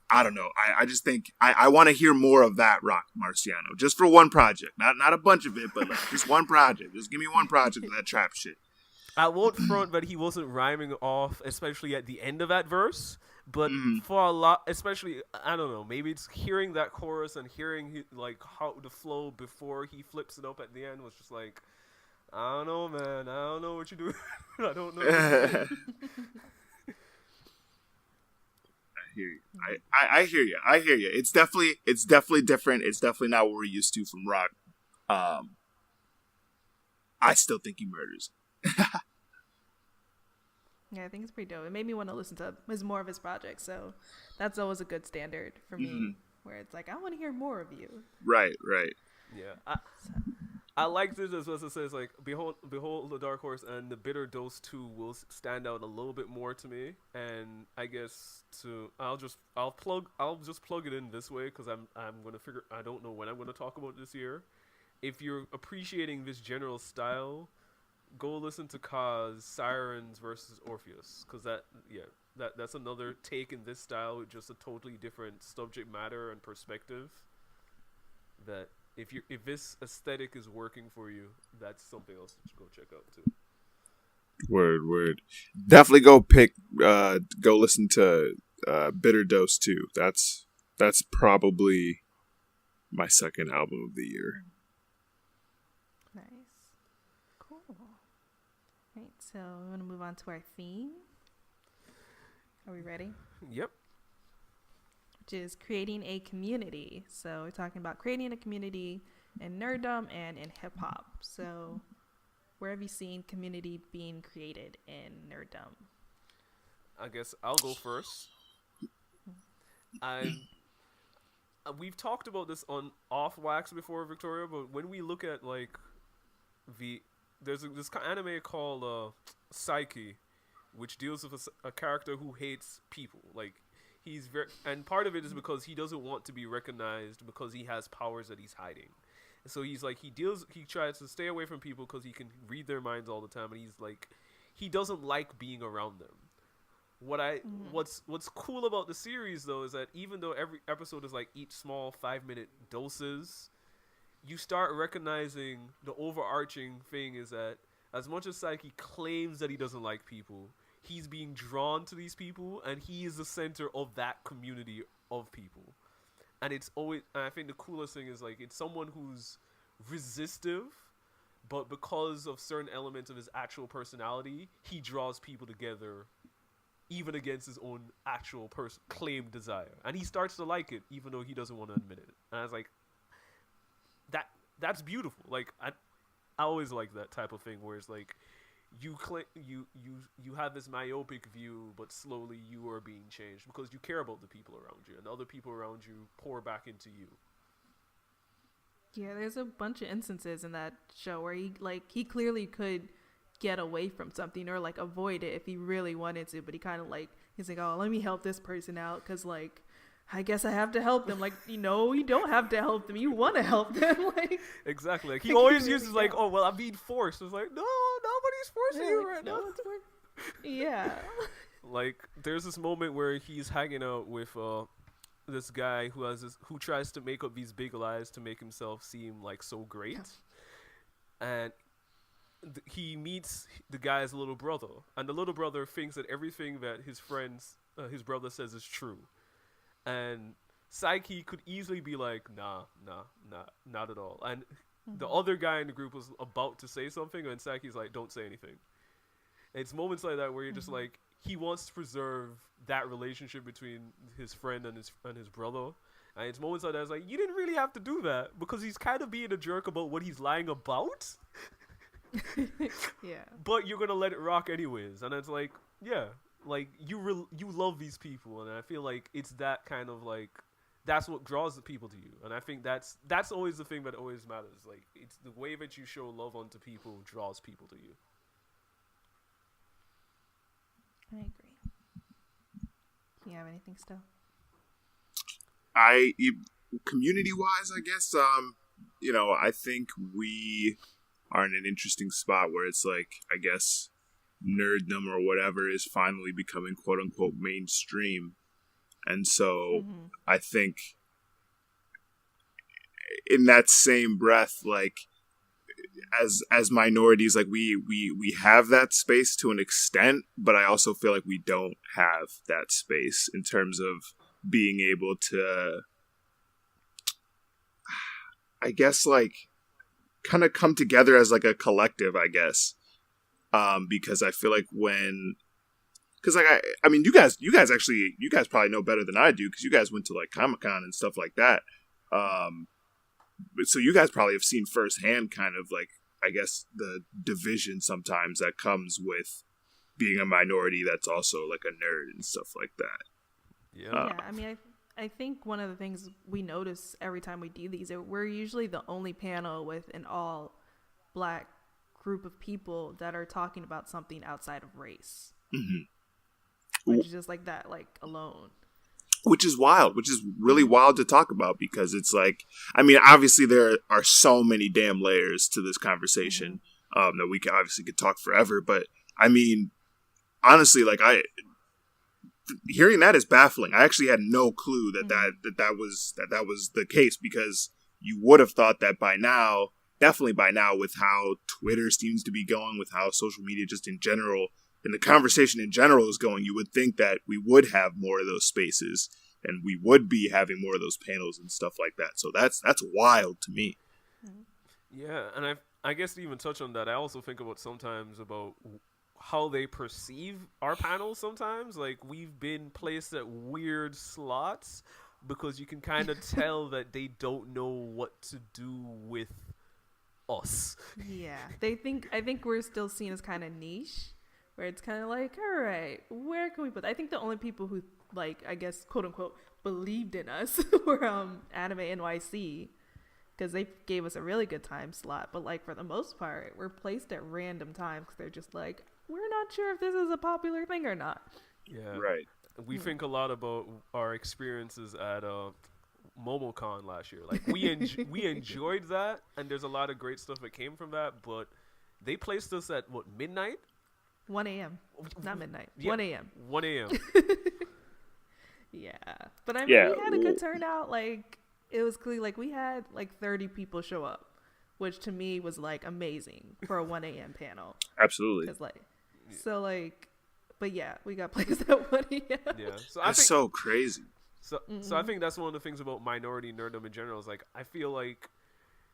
I don't know. I just think I want to hear more of that Rock Marciano, just for one project, not a bunch of it, but like just one project. Just give me one project of that trap shit. I won't front that he wasn't rhyming off, especially at the end of that verse. But for a lot, especially, I don't know, maybe it's hearing that chorus and hearing like how the flow before he flips it up at the end was just like, I don't know, man. I don't know what you're doing. I don't know. I hear you. It's definitely different. It's definitely not what we're used to from Rock. I still think he murders. Yeah, I think it's pretty dope. It made me want to listen to more of his projects, so that's always a good standard for me, where it's like, I want to hear more of you. Right. Yeah, I like this as well. It says like, behold the Dark Horse and the Bitter Dose 2 will stand out a little bit more to me, and I guess I'll just plug it in this way, because I'm gonna figure. I don't know when I'm gonna talk about this year. If you're appreciating this general style, go listen to Kaos Sirens versus Orpheus, because that's another take in this style with just a totally different subject matter and perspective. That if this aesthetic is working for you, that's something else to go check out too. Word. Definitely go listen to Bitter Dose 2. That's probably my second album of the year. Nice. Cool. Right, so we want to move on to our theme. Are we ready? Yep. Which is creating a community. So we're talking about creating a community in nerdom and in hip hop. So where have you seen community being created in nerdom? I guess I'll go first. We've talked about this on Off Wax before, Victoria, but when we look at like there's this anime called Psyche, which deals with a character who hates people. Like he's and part of it is because he doesn't want to be recognized because he has powers that he's hiding. And so he's like he tries to stay away from people because he can read their minds all the time, and he's like he doesn't like being around them. what's cool about the series though is that even though every episode is like each small 5-minute doses, you start recognizing the overarching thing is that as much as Saiki claims that he doesn't like people, he's being drawn to these people, and he is the center of that community of people. And I think the coolest thing is like it's someone who's resistive, but because of certain elements of his actual personality, he draws people together, even against his own actual claimed desire. And he starts to like it, even though he doesn't want to admit it. And I was like, that's beautiful. Like I always like that type of thing where it's like you have this myopic view, but slowly you are being changed because you care about the people around you, and the other people around you pour back into you. Yeah, there's a bunch of instances in that show where he clearly could get away from something or like avoid it if he really wanted to, but he's like, oh, let me help this person out because like I guess I have to help them. Like, you don't have to help them. You want to help them. Like exactly. Like he always uses like, oh well, I'm being forced. It's like, no, nobody's forcing you right now. Yeah. Like there's this moment where he's hanging out with this guy who tries to make up these big lies to make himself seem like so great, and he meets the guy's little brother, and the little brother thinks that everything that his brother says is true. And Saiki could easily be like, nah, not at all. And the other guy in the group was about to say something, and Saiki's like, don't say anything. And it's moments like that where you're just like, he wants to preserve that relationship between his friend and his brother. And it's moments like that, it's like, you didn't really have to do that, because he's kind of being a jerk about what he's lying about. Yeah. But you're going to let it rock anyways. And it's like, yeah. Like you love these people, and I feel like it's that kind of like that's what draws the people to you, and I think that's always the thing that always matters. Like it's the way that you show love onto people draws people to you. I agree. Do you have anything still? Community wise, I guess I think we are in an interesting spot where it's like I guess nerdom or whatever is finally becoming quote unquote mainstream, and so I think in that same breath, like as minorities, like we have that space to an extent, but I also feel like we don't have that space in terms of being able to, I guess, like kind of come together as like a collective, I guess. Because I feel like I mean, you guys probably know better than I do because you guys went to like Comic-Con and stuff like that. So you guys probably have seen firsthand kind of like, I guess, the division sometimes that comes with being a minority that's also like a nerd and stuff like that. Yeah. I mean, I think one of the things we notice every time we do these, we're usually the only panel with an all black group of people that are talking about something outside of race, which is just like that, like alone, which is really wild to talk about, because it's like, I mean, obviously there are so many damn layers to this conversation that we could talk forever, but I mean, honestly, like hearing that is baffling. I actually had no clue that was the case, because you would have thought that definitely by now, with how Twitter seems to be going, with how social media just in general, and the conversation in general is going, you would think that we would have more of those spaces, and we would be having more of those panels and stuff like that. So that's wild to me. Yeah, and I guess to even touch on that, I also think sometimes about how they perceive our panels sometimes. Like, we've been placed at weird slots because you can kind of tell that they don't know what to do with us. Yeah, I think we're still seen as kind of niche, where it's kind of like, all right, where can we put that? I think the only people who, like, I guess, quote unquote, believed in us were Anime NYC, because they gave us a really good time slot. But like, for the most part, we're placed at random times because they're just like, we're not sure if this is a popular thing or not. Yeah, right. We think a lot about our experiences at MomoCon last year. Like, we enjoyed that, and there's a lot of great stuff that came from that, but they placed us at midnight, 1 a.m. Not midnight. Yeah, 1 a.m. 1 a.m. Yeah. But I mean, Yeah. we had a good turnout. Like, it was clear. Like, we had like 30 people show up, which to me was like amazing for a 1 a.m. panel. Absolutely. Cause like, so like, but yeah, we got plays at 1 a.m. Yeah, so That's so crazy. So I think that's one of the things about minority nerdom in general is like I feel like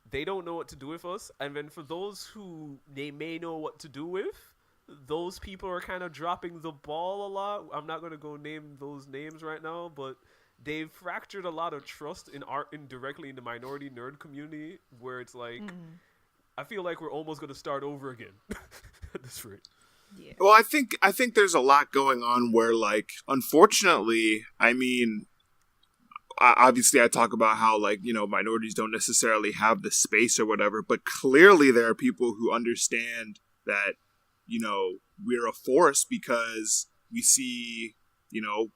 they don't know what to do with us, and then for those who they may know what to do with, those people are kind of dropping the ball a lot. I'm not gonna go name those names right now, but they've fractured a lot of trust indirectly in the minority nerd community, where it's like I feel like we're almost gonna start over again at this rate. Yeah. Well, I think there's a lot going on where, like, unfortunately, I mean, obviously I talk about how, like, you know, minorities don't necessarily have the space or whatever, but clearly there are people who understand that, you know, we're a force because we see, you know,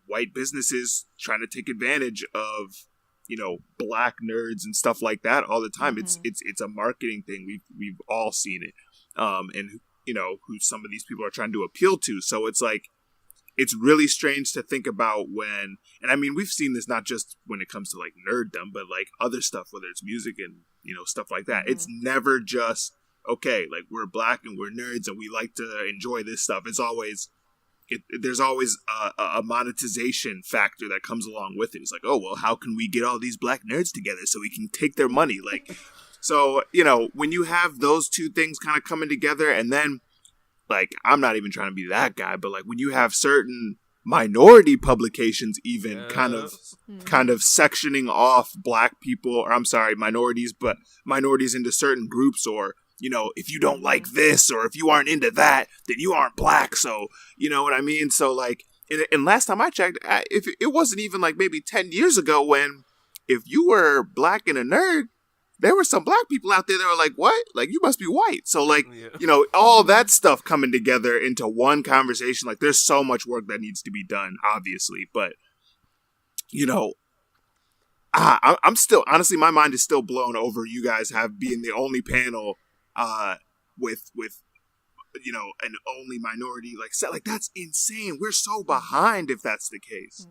white businesses trying to take advantage of, you know, black nerds and stuff like that all the time. It's a marketing thing. We've all seen it. And you know, who some of these people are trying to appeal to. So it's like, it's really strange to think about when, and I mean, we've seen this not just when it comes to like nerddom, but like other stuff, whether it's music and, you know, stuff like that. It's never just, okay, like we're black and we're nerds and we like to enjoy this stuff. It's always, there's always a monetization factor that comes along with it. It's like, oh, well, how can we get all these black nerds together so we can take their money? Like, so, you know, when you have those two things kind of coming together, and then, like, I'm not even trying to be that guy, but like when you have certain minority publications even kind of sectioning off black people, or I'm sorry, minorities, but minorities into certain groups, or, you know, if you don't like this, or if you aren't into that, then you aren't black. So, you know what I mean? So like, and last time I checked, if it wasn't even like maybe 10 years ago when if you were black and a nerd, there were some black people out there that were like, what? Like, you must be white. So, like, you know, all that stuff coming together into one conversation. Like, there's so much work that needs to be done, obviously. But, you know, I'm still, honestly, my mind is still blown over you guys being the only panel with you know, an only minority, like, set. Like, that's insane. We're so behind if that's the case.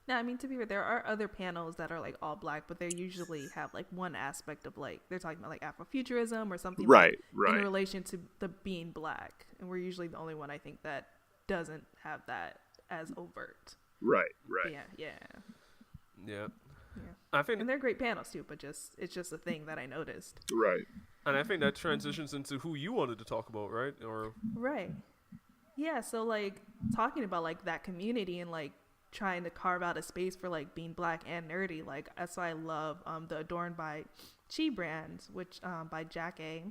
No, I mean, to be fair, there are other panels that are like all black, but they usually have like one aspect of like, they're talking about like Afrofuturism or something right. in relation to the being black. And we're usually the only one, I think, that doesn't have that as overt. Right. But yeah. I think, and they're great panels too, but it's just a thing that I noticed. Right. And I think that transitions into who you wanted to talk about, right? Or right. Yeah, so like talking about like that community and like trying to carve out a space for like being black and nerdy, like that's why I love the Adorned by Chi brand, which by Jack A.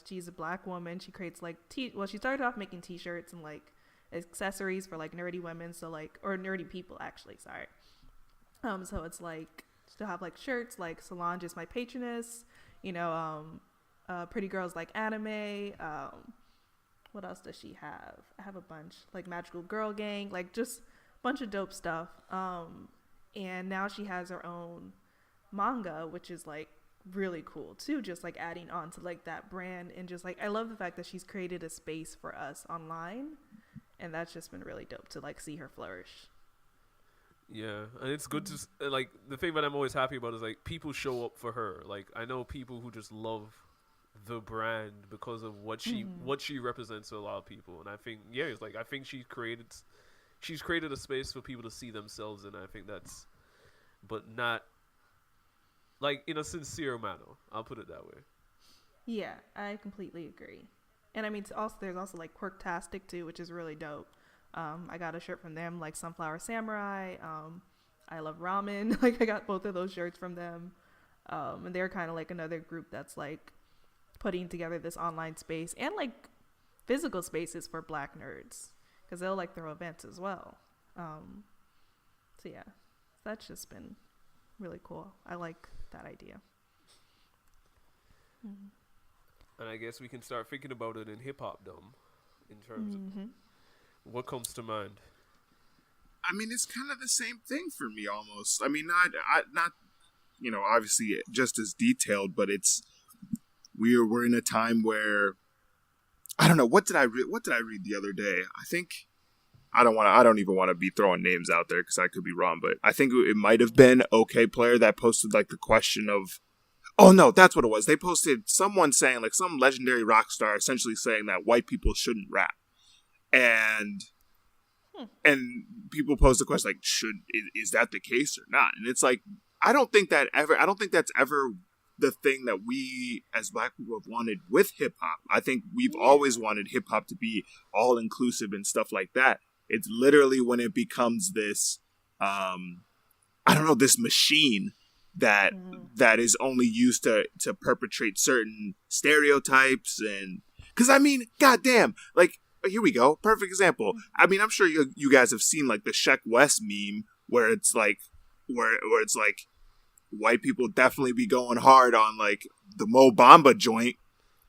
She's a black woman. She creates like she started off making t-shirts and like accessories for like nerdy women, so like, or nerdy people actually, sorry. So it's like to have like shirts like Solange is my patroness, you know, pretty girls like anime. What else does she have? I have a bunch, like Magical Girl Gang, like just bunch of dope stuff. And now she has her own manga, which is like really cool too, just like adding on to like that brand. And just like, I love the fact that she's created a space for us online, and that's just been really dope to like see her flourish. Yeah, and it's good to, like, the thing that I'm always happy about is like people show up for her. Like, I know people who just love the brand because of what she represents to a lot of people. And I think, yeah, it's like, I think she's created a space for people to see themselves in. I think that's, but not like in a sincere manner. I'll put it that way. Yeah, I completely agree. And I mean, there's also like Quirktastic too, which is really dope. I got a shirt from them, like Sunflower Samurai. I Love Ramen. Like, I got both of those shirts from them. And they're kind of like another group that's like putting together this online space and like physical spaces for black nerds, because they'll like throw events as well. So yeah, that's just been really cool. I like that idea. And I guess we can start thinking about it in hopdom in terms of what comes to mind. I mean, it's kind of the same thing for me almost. I mean, not you know, obviously just as detailed, but it's we're in a time where I don't know, what did I read the other day? I think I don't even want to be throwing names out there because I could be wrong, but I think it might have been OK Player that posted like the question of, oh no, that's what it was. They posted someone saying, like, some legendary rock star essentially saying that white people shouldn't rap. And people pose the question, like, is that the case or not? And it's like, I don't think that's ever the thing that we as Black people have wanted with hip hop. I think we've always wanted hip hop to be all inclusive and stuff like that. It's literally when it becomes this, this machine that is only used to perpetrate certain stereotypes. And because I mean, goddamn, like, here we go, perfect example. I mean, I'm sure you guys have seen like the Sheck West meme where it's like where it's like white people definitely be going hard on like the Mo Bamba joint,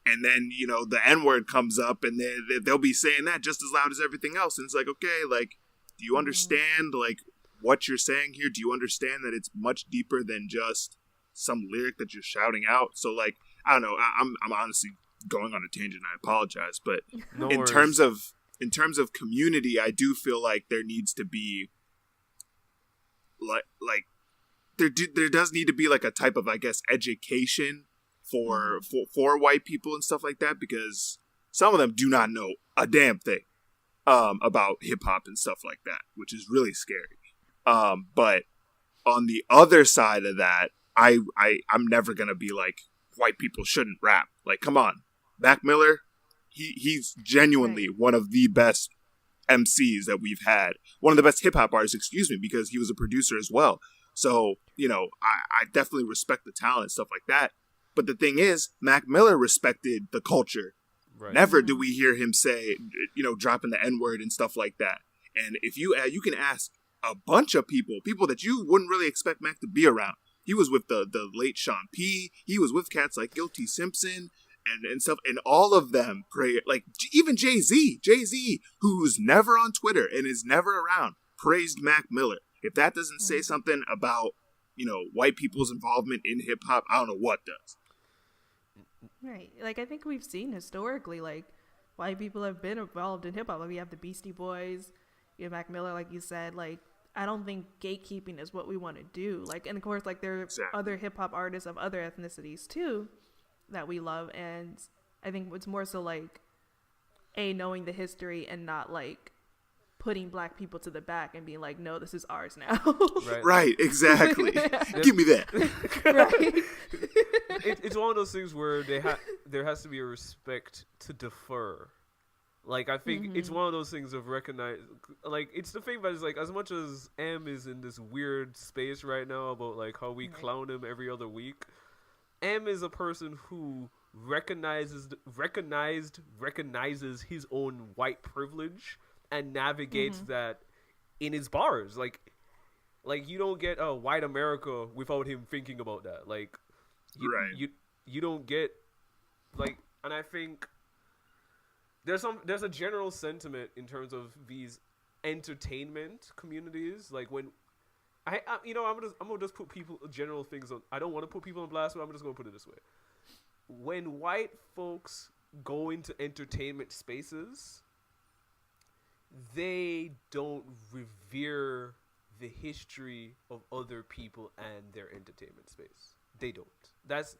and then, you know, the N-word comes up and they'll be saying that just as loud as everything else. And it's like, okay, like, do you understand like what you're saying here? Do you understand that it's much deeper than just some lyric that you're shouting out? So like, I don't know, I'm honestly going on a tangent. I apologize, but No in worries. terms of community, I do feel like there needs to be like there does need to be like a type of, I guess, education for white people and stuff like that, because some of them do not know a damn thing about hip hop and stuff like that, which is really scary. But on the other side of that, I'm never gonna be like, white people shouldn't rap. Like, come on, Mac Miller, he's genuinely one of the best MCs that we've had, one of the best hip hop artists, excuse me, because he was a producer as well. So, you know, I definitely respect the talent and stuff like that. But the thing is, Mac Miller respected the culture. Right. Never do we hear him say, you know, dropping the N-word and stuff like that. And if you can ask a bunch of people that you wouldn't really expect Mac to be around. He was with the late Sean P. He was with cats like Guilty Simpson and stuff. And all of them like even Jay-Z, who's never on Twitter and is never around, praised Mac Miller. If that doesn't say something about, you know, white people's involvement in hip hop, I don't know what does. Right. Like, I think we've seen historically, like, white people have been involved in hip hop. Like, we have the Beastie Boys, you have Mac Miller, like you said. Like, I don't think gatekeeping is what we want to do. Like, and of course, like, there are other hip hop artists of other ethnicities too that we love. And I think it's more so like, knowing the history and not like putting Black people to the back and being like, no, this is ours now. Right, exactly. Give me that. Right. It's one of those things where there has to be a respect to defer. Like, I think it's one of those things of recognize, like, it's the thing that is like, as much as M is in this weird space right now about like how we clown him every other week, M is a person who recognizes his own white privilege and navigates that in his bars. Like you don't get a white America without him thinking about that. Like, you don't get, like, and I think there's a general sentiment in terms of these entertainment communities. Like, when I'm gonna just put general things on. I don't want to put people on blast, but I'm just gonna put it this way: when white folks go into entertainment spaces, they don't revere the history of other people and their entertainment space. They don't. That's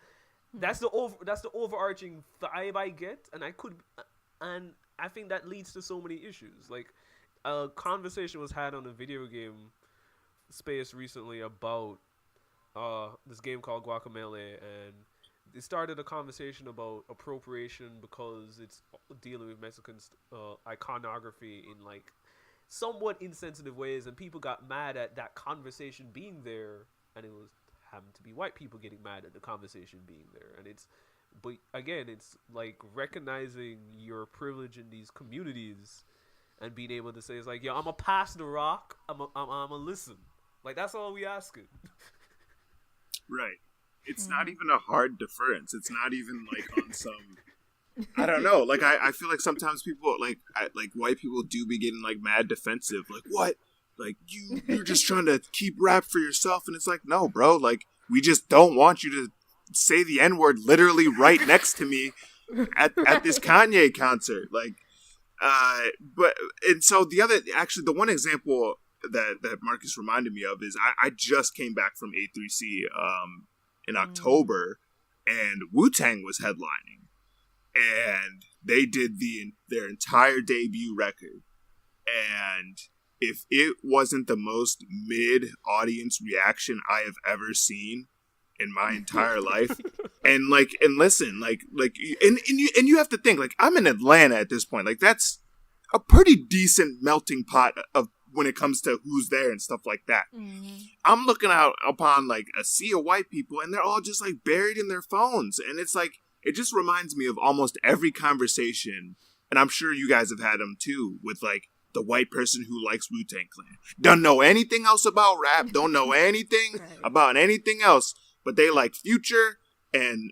the overarching vibe I get, and I think that leads to so many issues. Like, a conversation was had on the video game space recently about this game called Guacamelee, and it started a conversation about appropriation because it's dealing with Mexican iconography in like somewhat insensitive ways, and people got mad at that conversation being there, and it was happened to be white people getting mad at the conversation being there. And but again, it's like recognizing your privilege in these communities and being able to say, it's like, yo, I'm gonna pass the rock, I'm gonna listen. Like, that's all we asking. Right. It's not even a hard deference. It's not even like on some, I don't know. Like, I feel like sometimes people like white people do be getting like mad defensive. Like, what? Like, you're just trying to keep rap for yourself. And it's like, no, bro. Like, we just don't want you to say the N-word literally right next to me at this Kanye concert. Like, and so the one example that Marcus reminded me of is I just came back from A3C in October, and Wu-Tang was headlining, and they did their entire debut record, and if it wasn't the most mid audience reaction I have ever seen in my entire life, and listen, and you have to think, like, I'm in Atlanta at this point, like that's a pretty decent melting pot of when it comes to who's there and stuff like that. I'm looking out upon like a sea of white people, and they're all just like buried in their phones, and it's like it just reminds me of almost every conversation, and I'm sure you guys have had them too, with like the white person who likes Wu-Tang Clan. Don't know anything else about rap, don't know anything about anything else, but they like Future and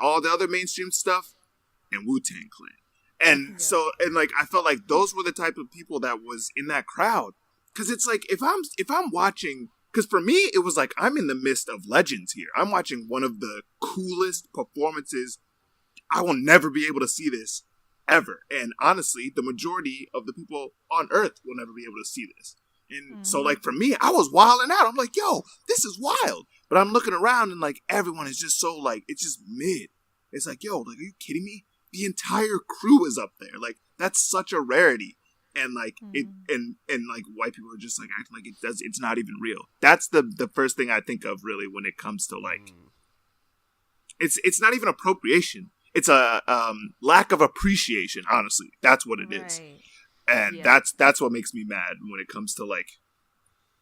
all the other mainstream stuff and Wu-Tang Clan. And so, and like, I felt like those were the type of people that was in that crowd. Cause it's like, if I'm watching, cause for me, it was like, I'm in the midst of legends here. I'm watching one of the coolest performances. I will never be able to see this ever. And honestly, the majority of the people on earth will never be able to see this. And so like, for me, I was wilding out. I'm like, yo, this is wild. But I'm looking around and like, everyone is just so like, it's just mid. It's like, yo, like, are you kidding me? The entire crew is up there. Like, that's such a rarity. And like it and like white people are just like acting like it's not even real. That's the first thing I think of really when it comes to like it's not even appropriation. It's a lack of appreciation, honestly. That's what it is. And that's what makes me mad when it comes to like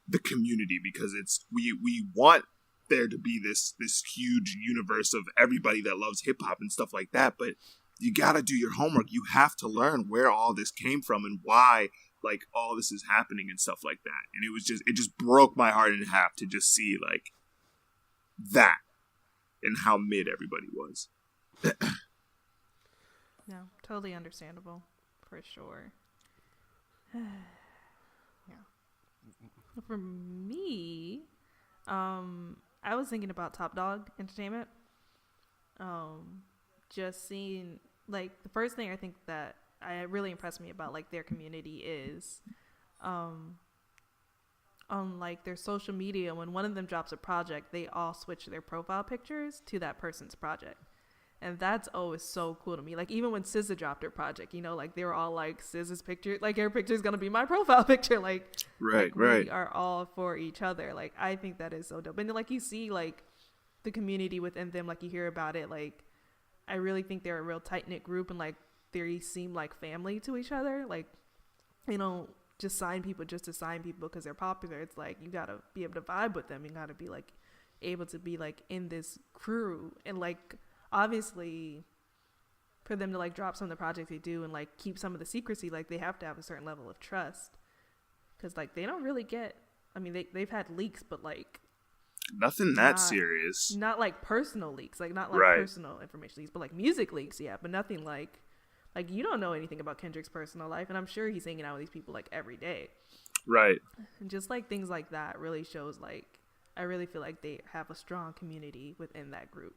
the community, because it's we want there to be this huge universe of everybody that loves hip hop and stuff like that, but you gotta do your homework. You have to learn where all this came from and why, like, all this is happening and stuff like that. And it just broke my heart in half to just see, like, that and how mid everybody was. No, totally understandable, for sure. Yeah. For me, I was thinking about Top Dog Entertainment. Just seeing, like, the first thing I think that really impressed me about like their community is on like their social media, when one of them drops a project, they all switch their profile pictures to that person's project, and that's always so cool to me. Like, even when SZA dropped her project, you know, like they were all like, SZA's picture, like her picture is gonna be my profile picture, like we are all for each other. Like, I think that is so dope. And like, you see like the community within them, like you hear about it, like I really think they're a real tight-knit group, and like they seem like family to each other. Like, you know, just sign people just to sign people because they're popular. It's like, you gotta be able to vibe with them. You gotta be like able to be like in this crew, and like obviously for them to like drop some of the projects they do and like keep some of the secrecy, like they have to have a certain level of trust, because like they don't really get, I mean, they've had leaks, but like nothing that serious. Not like personal leaks, like not like personal information leaks, but like music leaks, yeah. But nothing like you don't know anything about Kendrick's personal life, and I'm sure he's hanging out with these people like every day. Right. And just like things like that really shows, like, I really feel like they have a strong community within that group.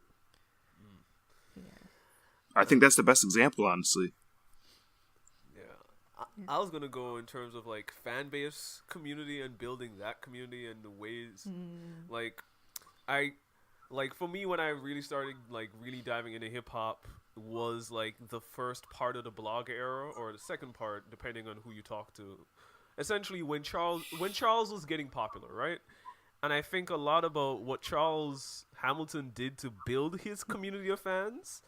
Yeah. I think that's the best example, honestly. I was gonna go in terms of like fan base community and building that community and the ways like for me, when I really started like really diving into hip hop, was like the first part of the blog era, or the second part depending on who you talk to. Essentially when Charles was getting popular, right? And I think a lot about what Charles Hamilton did to build his community of fans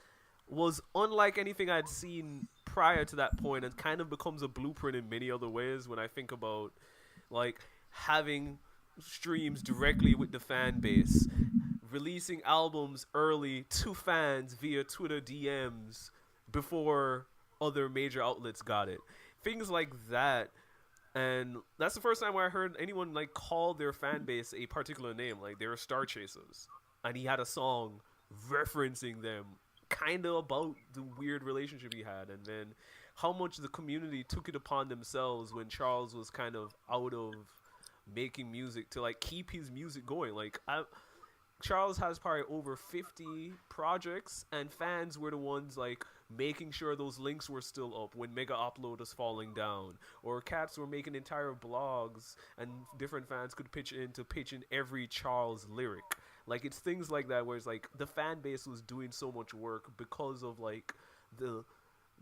was unlike anything I'd seen prior to that point, and kind of becomes a blueprint in many other ways when I think about like having streams directly with the fan base, releasing albums early to fans via Twitter DMs before other major outlets got it. Things like that. And that's the first time where I heard anyone like call their fan base a particular name. Like, they were Star Chasers, and he had a song referencing them, kind of about the weird relationship he had, and then how much the community took it upon themselves when Charles was kind of out of making music to like keep his music going. Like, Charles has probably over 50 projects, and fans were the ones like making sure those links were still up when Mega Upload was falling down, or cats were making entire blogs, and different fans could pitch in every Charles lyric. Like it's things like that where it's like the fan base was doing so much work because of like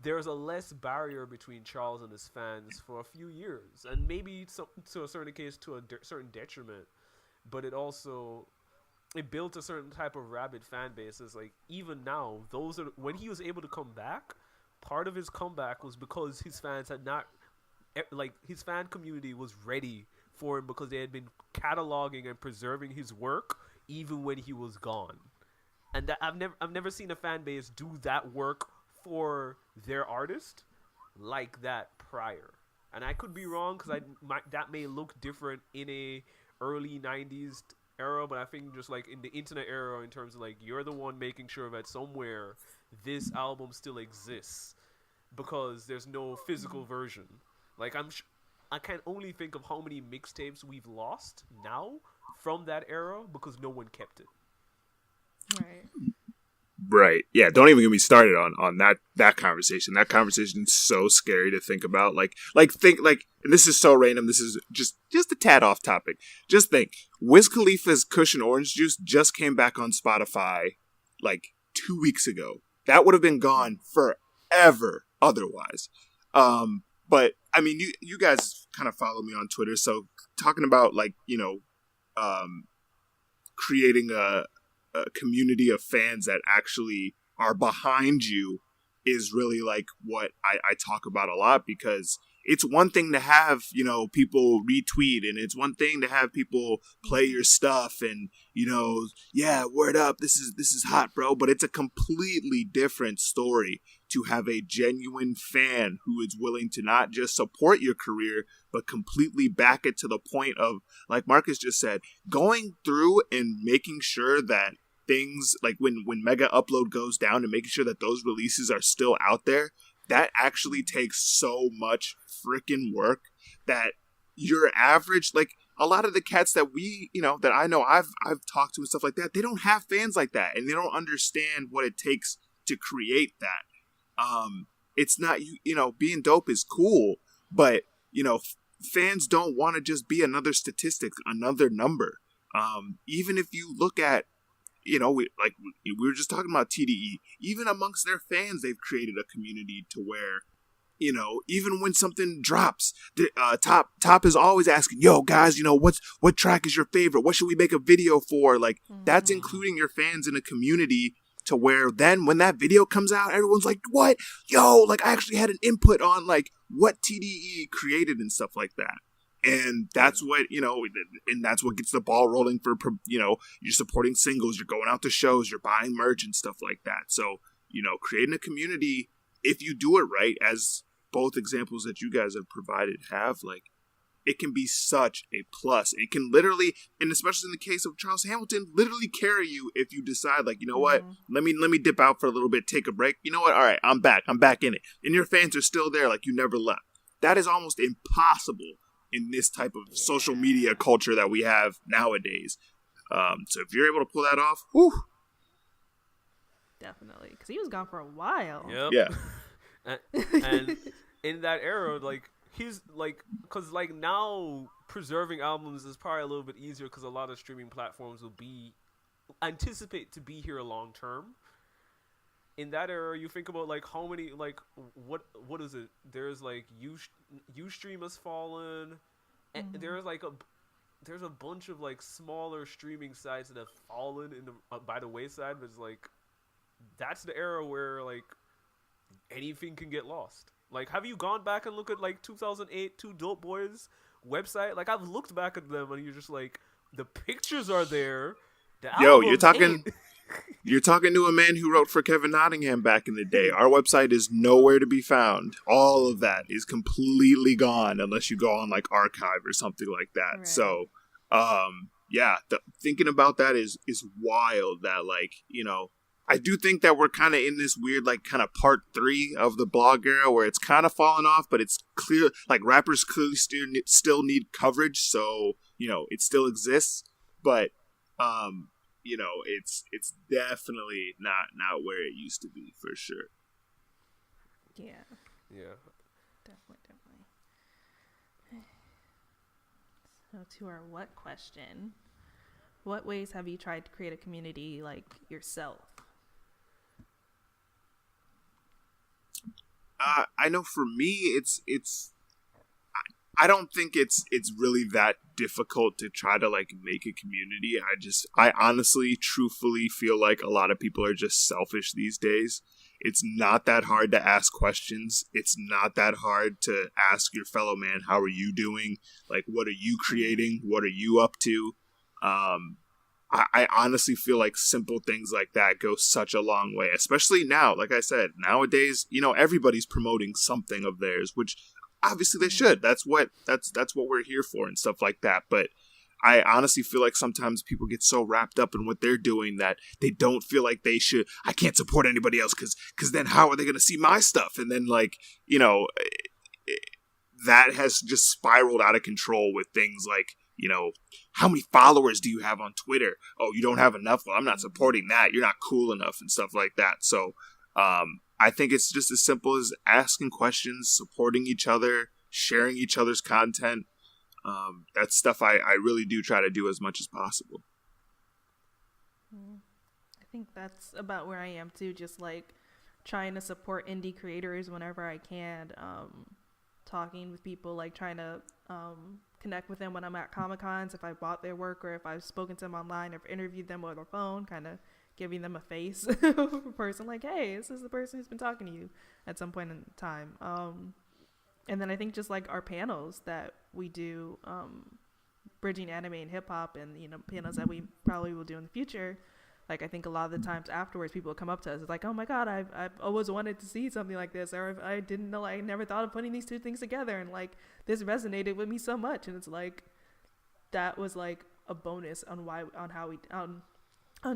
there's a less barrier between Charles and his fans for a few years, and maybe to a certain case to a certain detriment, but it built a certain type of rabid fan base. It's like even now, when he was able to come back, part of his comeback was because his fans had not, like his fan community was ready for him because they had been cataloging and preserving his work even when he was gone. And that I've never seen a fan base do that work for their artist like that prior. And I could be wrong because that may look different in a early 90s era, but I think just like in the internet era, in terms of like you're the one making sure that somewhere this album still exists because there's no physical version. Like I can only think of how many mixtapes we've lost now from that era because no one kept it. Right. Yeah, don't even get me started on that conversation. That conversation is so scary to think about. And this is so random. This is just a tad off topic. Just think, Wiz Khalifa's Kush and Orange Juice just came back on Spotify like 2 weeks ago. That would have been gone forever otherwise. But I mean, you guys kind of follow me on Twitter, so talking about like, creating a community of fans that actually are behind you is really like what I talk about a lot, because it's one thing to have, people retweet, and it's one thing to have people play your stuff and, yeah, word up, this is hot, bro. But it's a completely different story to have a genuine fan who is willing to not just support your career, but completely back it to the point of, like Marcus just said, going through and making sure that things like when Mega Upload goes down and making sure that those releases are still out there, that actually takes so much freaking work that your average, like a lot of the cats that that I know I've talked to and stuff like that, they don't have fans like that, and they don't understand what it takes to create that. It's not, being dope is cool, but fans don't want to just be another statistic, another number. Even if you look at, we were just talking about TDE, even amongst their fans, they've created a community to where, even when something drops, Top is always asking, yo, guys, what track is your favorite? What should we make a video for? Like, that's including your fans in a community to where then when that video comes out, everyone's like, what? Yo, like, I actually had an input on, like, what TDE created and stuff like that. And that's what, and that's what gets the ball rolling for, you're supporting singles, you're going out to shows, you're buying merch and stuff like that. So, creating a community, if you do it right, as both examples that you guys have provided have, like, it can be such a plus. It can literally, and especially in the case of Charles Hamilton, literally carry you if you decide, like, what, let me dip out for a little bit, take a break. You know what? All right, I'm back in it. And your fans are still there, like you never left. That is almost impossible in this type of social media culture that we have nowadays. So if you're able to pull that off, whew. Definitely. Because he was gone for a while. Yep. Yeah. and in that era, like, he's like, because like now preserving albums is probably a little bit easier because a lot of streaming platforms will anticipate to be here long term. In that era, you think about like how many, like, what is it? There's like Ustream has fallen, and there's a bunch of like smaller streaming sites that have fallen by the wayside. But it's like that's the era where like anything can get lost. Like, have you gone back and looked at like 2008 Two Dope Boys website? Like, I've looked back at them and you're just like, the pictures are there. You're talking to a man who wrote for Kevin Nottingham back in the day. Our website is nowhere to be found. All of that is completely gone unless you go on like Archive or something like that. Right. So, thinking about that is wild. That, like, I do think that we're kind of in this weird, like, kind of part 3 of the blog era where it's kind of fallen off, but it's clear, like, rappers clearly still need coverage, so, it still exists. But it's definitely not where it used to be, for sure. Yeah. Yeah. Definitely. So to our what question, what ways have you tried to create a community like yourself? I know for me, I don't think it's really that difficult to try to like make a community. I honestly, truthfully feel like a lot of people are just selfish these days. It's not that hard to ask questions. It's not that hard to ask your fellow man, how are you doing? Like, what are you creating? What are you up to? I honestly feel like simple things like that go such a long way, especially now. Like I said, nowadays, everybody's promoting something of theirs, which obviously they should. That's what we're here for and stuff like that. But I honestly feel like sometimes people get so wrapped up in what they're doing that they don't feel like they should. I can't support anybody else because then how are they going to see my stuff? And then that has just spiraled out of control with things like, how many followers do you have on Twitter? Oh, you don't have enough? Well, I'm not supporting that. You're not cool enough and stuff like that. So I think it's just as simple as asking questions, supporting each other, sharing each other's content. That's stuff I really do try to do as much as possible. I think that's about where I am too. Just like trying to support indie creators whenever I can. Talking with people, like trying to connect with them when I'm at Comic-Cons, if I bought their work or if I've spoken to them online or interviewed them over the phone, kind of giving them a face of a person like, hey, this is the person who's been talking to you at some point in time. And then I think just like our panels that we do, bridging anime and hip hop, and panels that we probably will do in the future. Like I think a lot of the times afterwards, people will come up to us. It's like, oh my God, I've always wanted to see something like this, or I didn't know, I never thought of putting these two things together, and like this resonated with me so much. And it's like that was like a bonus on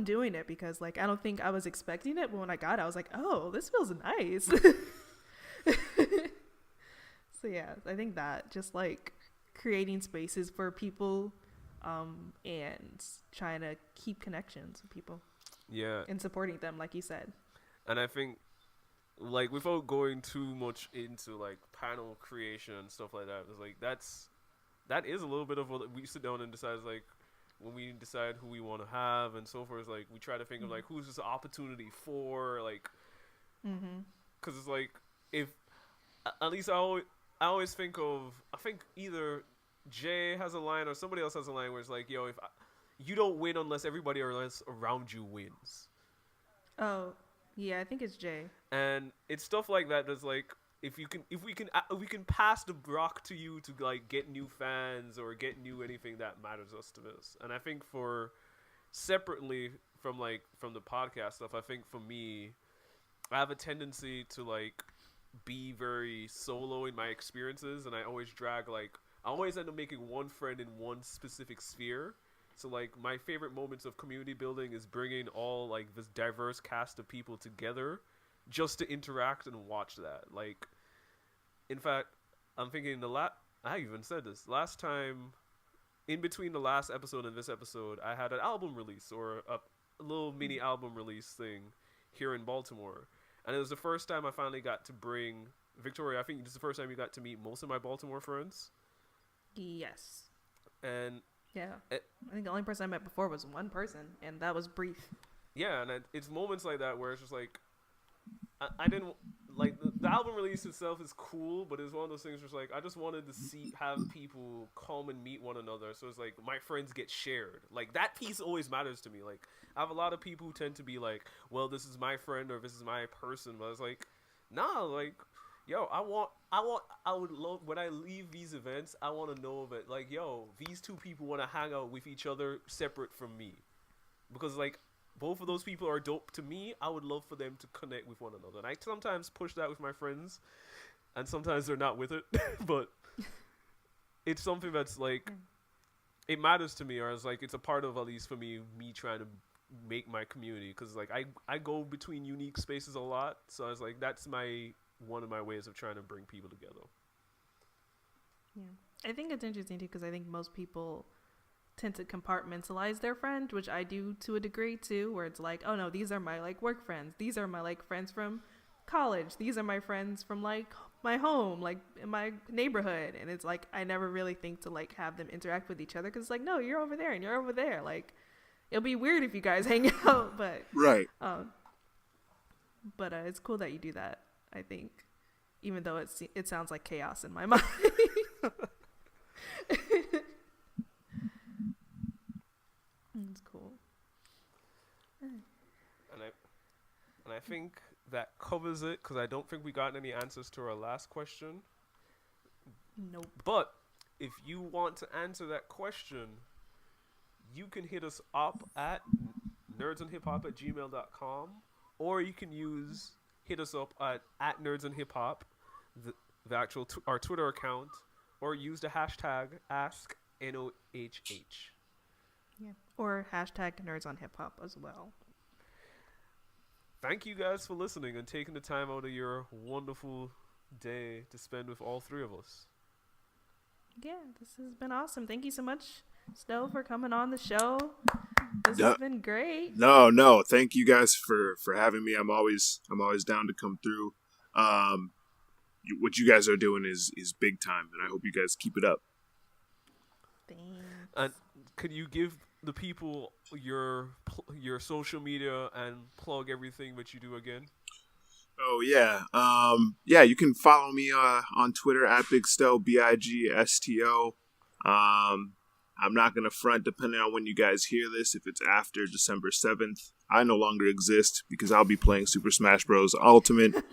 doing it, because like I don't think I was expecting it, but when I got it, I was like, oh, this feels nice. So yeah, I think that just like creating spaces for people, and trying to keep connections with people. Yeah. And supporting them, like you said. And I think, like, without going too much into like panel creation and stuff like that, it's like that is a little bit of what we sit down and decide, like, when we decide who we want to have and so forth. Like we try to think of like who's this opportunity for, like, because it's like, if at least I always think either Jay has a line or somebody else has a line where it's like, yo, you don't win unless everybody else around you wins. Oh, yeah, I think it's Jay. And it's stuff like that that's like, if we can pass the rock to you to like get new fans or get new anything that matters us to this. And I think for separately from the podcast stuff, I think for me, I have a tendency to like be very solo in my experiences, and I always end up making one friend in one specific sphere. So like my favorite moments of community building is bringing all like this diverse cast of people together just to interact and watch that. Like, in fact, I'm thinking I even said this last time, in between the last episode and this episode, I had an album release or a little mini album release thing here in Baltimore. And it was the first time I finally got to bring Victoria. I think this is the first time you got to meet most of my Baltimore friends. Yes. And yeah, I think the only person I met before was one person, and that was brief. Yeah, and it's moments like that where it's just like, I didn't like the album release itself is cool, but it's one of those things where it's like I just wanted to have people come and meet one another. So it's like my friends get shared. Like that piece always matters to me. Like I have a lot of people who tend to be like, well, this is my friend or this is my person, but it's like, nah, like, yo, I would love, when I leave these events, I want to know that, like, yo, these two people want to hang out with each other separate from me, because like both of those people are dope to me. I would love for them to connect with one another, and I sometimes push that with my friends, and sometimes they're not with it, but it's something that's like, it matters to me, or it's like it's a part of, at least for me trying to make my community, because like I go between unique spaces a lot, so it's like that's one of my ways of trying to bring people together. Yeah, I think it's interesting too, because I think most people tend to compartmentalize their friend, which I do to a degree too, where it's like, oh no, these are my like work friends. These are my like friends from college. These are my friends from like my home, like in my neighborhood. And it's like, I never really think to like have them interact with each other, because it's like, no, you're over there and you're over there. Like, it'll be weird if you guys hang out, but Right. It's cool that you do that, I think, even though it sounds like chaos in my mind. It's cool. And I think that covers it, because I don't think we got any answers to our last question. Nope. But if you want to answer that question, you can hit us up at nerdsandhiphop@gmail.com, or you can hit us up at nerdsandhiphop, the actual our Twitter account, or use the hashtag AskNOHH. Yeah. Or hashtag Nerds on Hip Hop as well. Thank you guys for listening and taking the time out of your wonderful day to spend with all three of us. Yeah, this has been awesome. Thank you so much, Sto, for coming on the show. This has been great. No. Thank you guys for having me. I'm always down to come through. What you guys are doing is big time, and I hope you guys keep it up. Thanks. And could you give the people your social media and plug everything that you do again? Oh yeah, you can follow me on Twitter at Big Sto, BIGSTO. I'm not gonna front, depending on when you guys hear this. If it's after December 7th, I no longer exist because I'll be playing Super Smash Bros. Ultimate.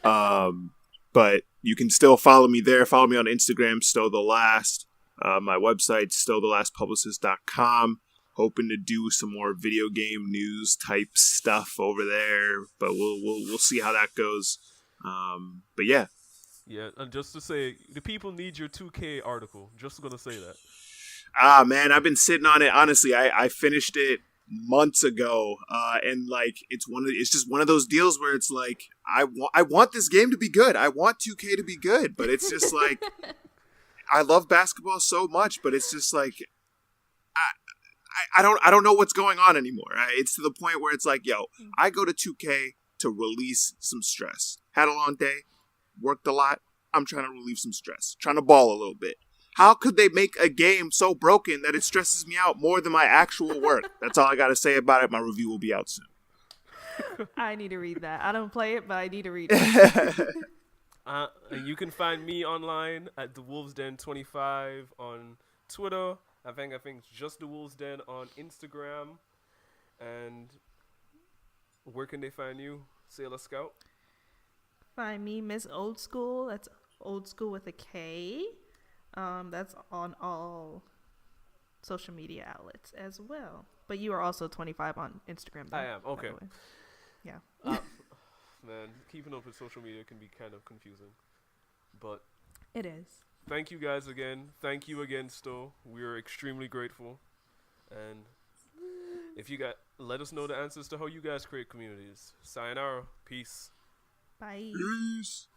But you can still follow me there. Follow me on Instagram, Sto the Last. My website, stothelastpublicist.com. Hoping to do some more video game news type stuff over there, but we'll see how that goes. But yeah. Yeah, and just to say, the people need your 2K article. Just gonna say that. Man, I've been sitting on it. Honestly, I finished it months ago, and like it's just one of those deals where it's like I want this game to be good. I want 2K to be good, but it's just like I love basketball so much, but it's just like I don't know what's going on anymore. It's to the point where it's like, yo, I go to 2K to release some stress. Had a long day, worked a lot. I'm trying to relieve some stress, trying to ball a little bit. How could they make a game so broken that it stresses me out more than my actual work? That's all I got to say about it. My review will be out soon. I need to read that. I don't play it, but I need to read it. And you can find me online at TheWolvesDen25 on Twitter. I think it's just The Wolves Den on Instagram. And where can they find you, Sailor Scout? Find me, Miss Old School. That's Old School with a K. That's on all social media outlets as well. But you are also 25 on Instagram, though, I am. Okay. Yeah. Man, keeping up with social media can be kind of confusing. But it is. Thank you guys again. Thank you again, Sto. We are extremely grateful. And if you let us know the answers to how you guys create communities. Sayonara. Peace. Bye. Peace.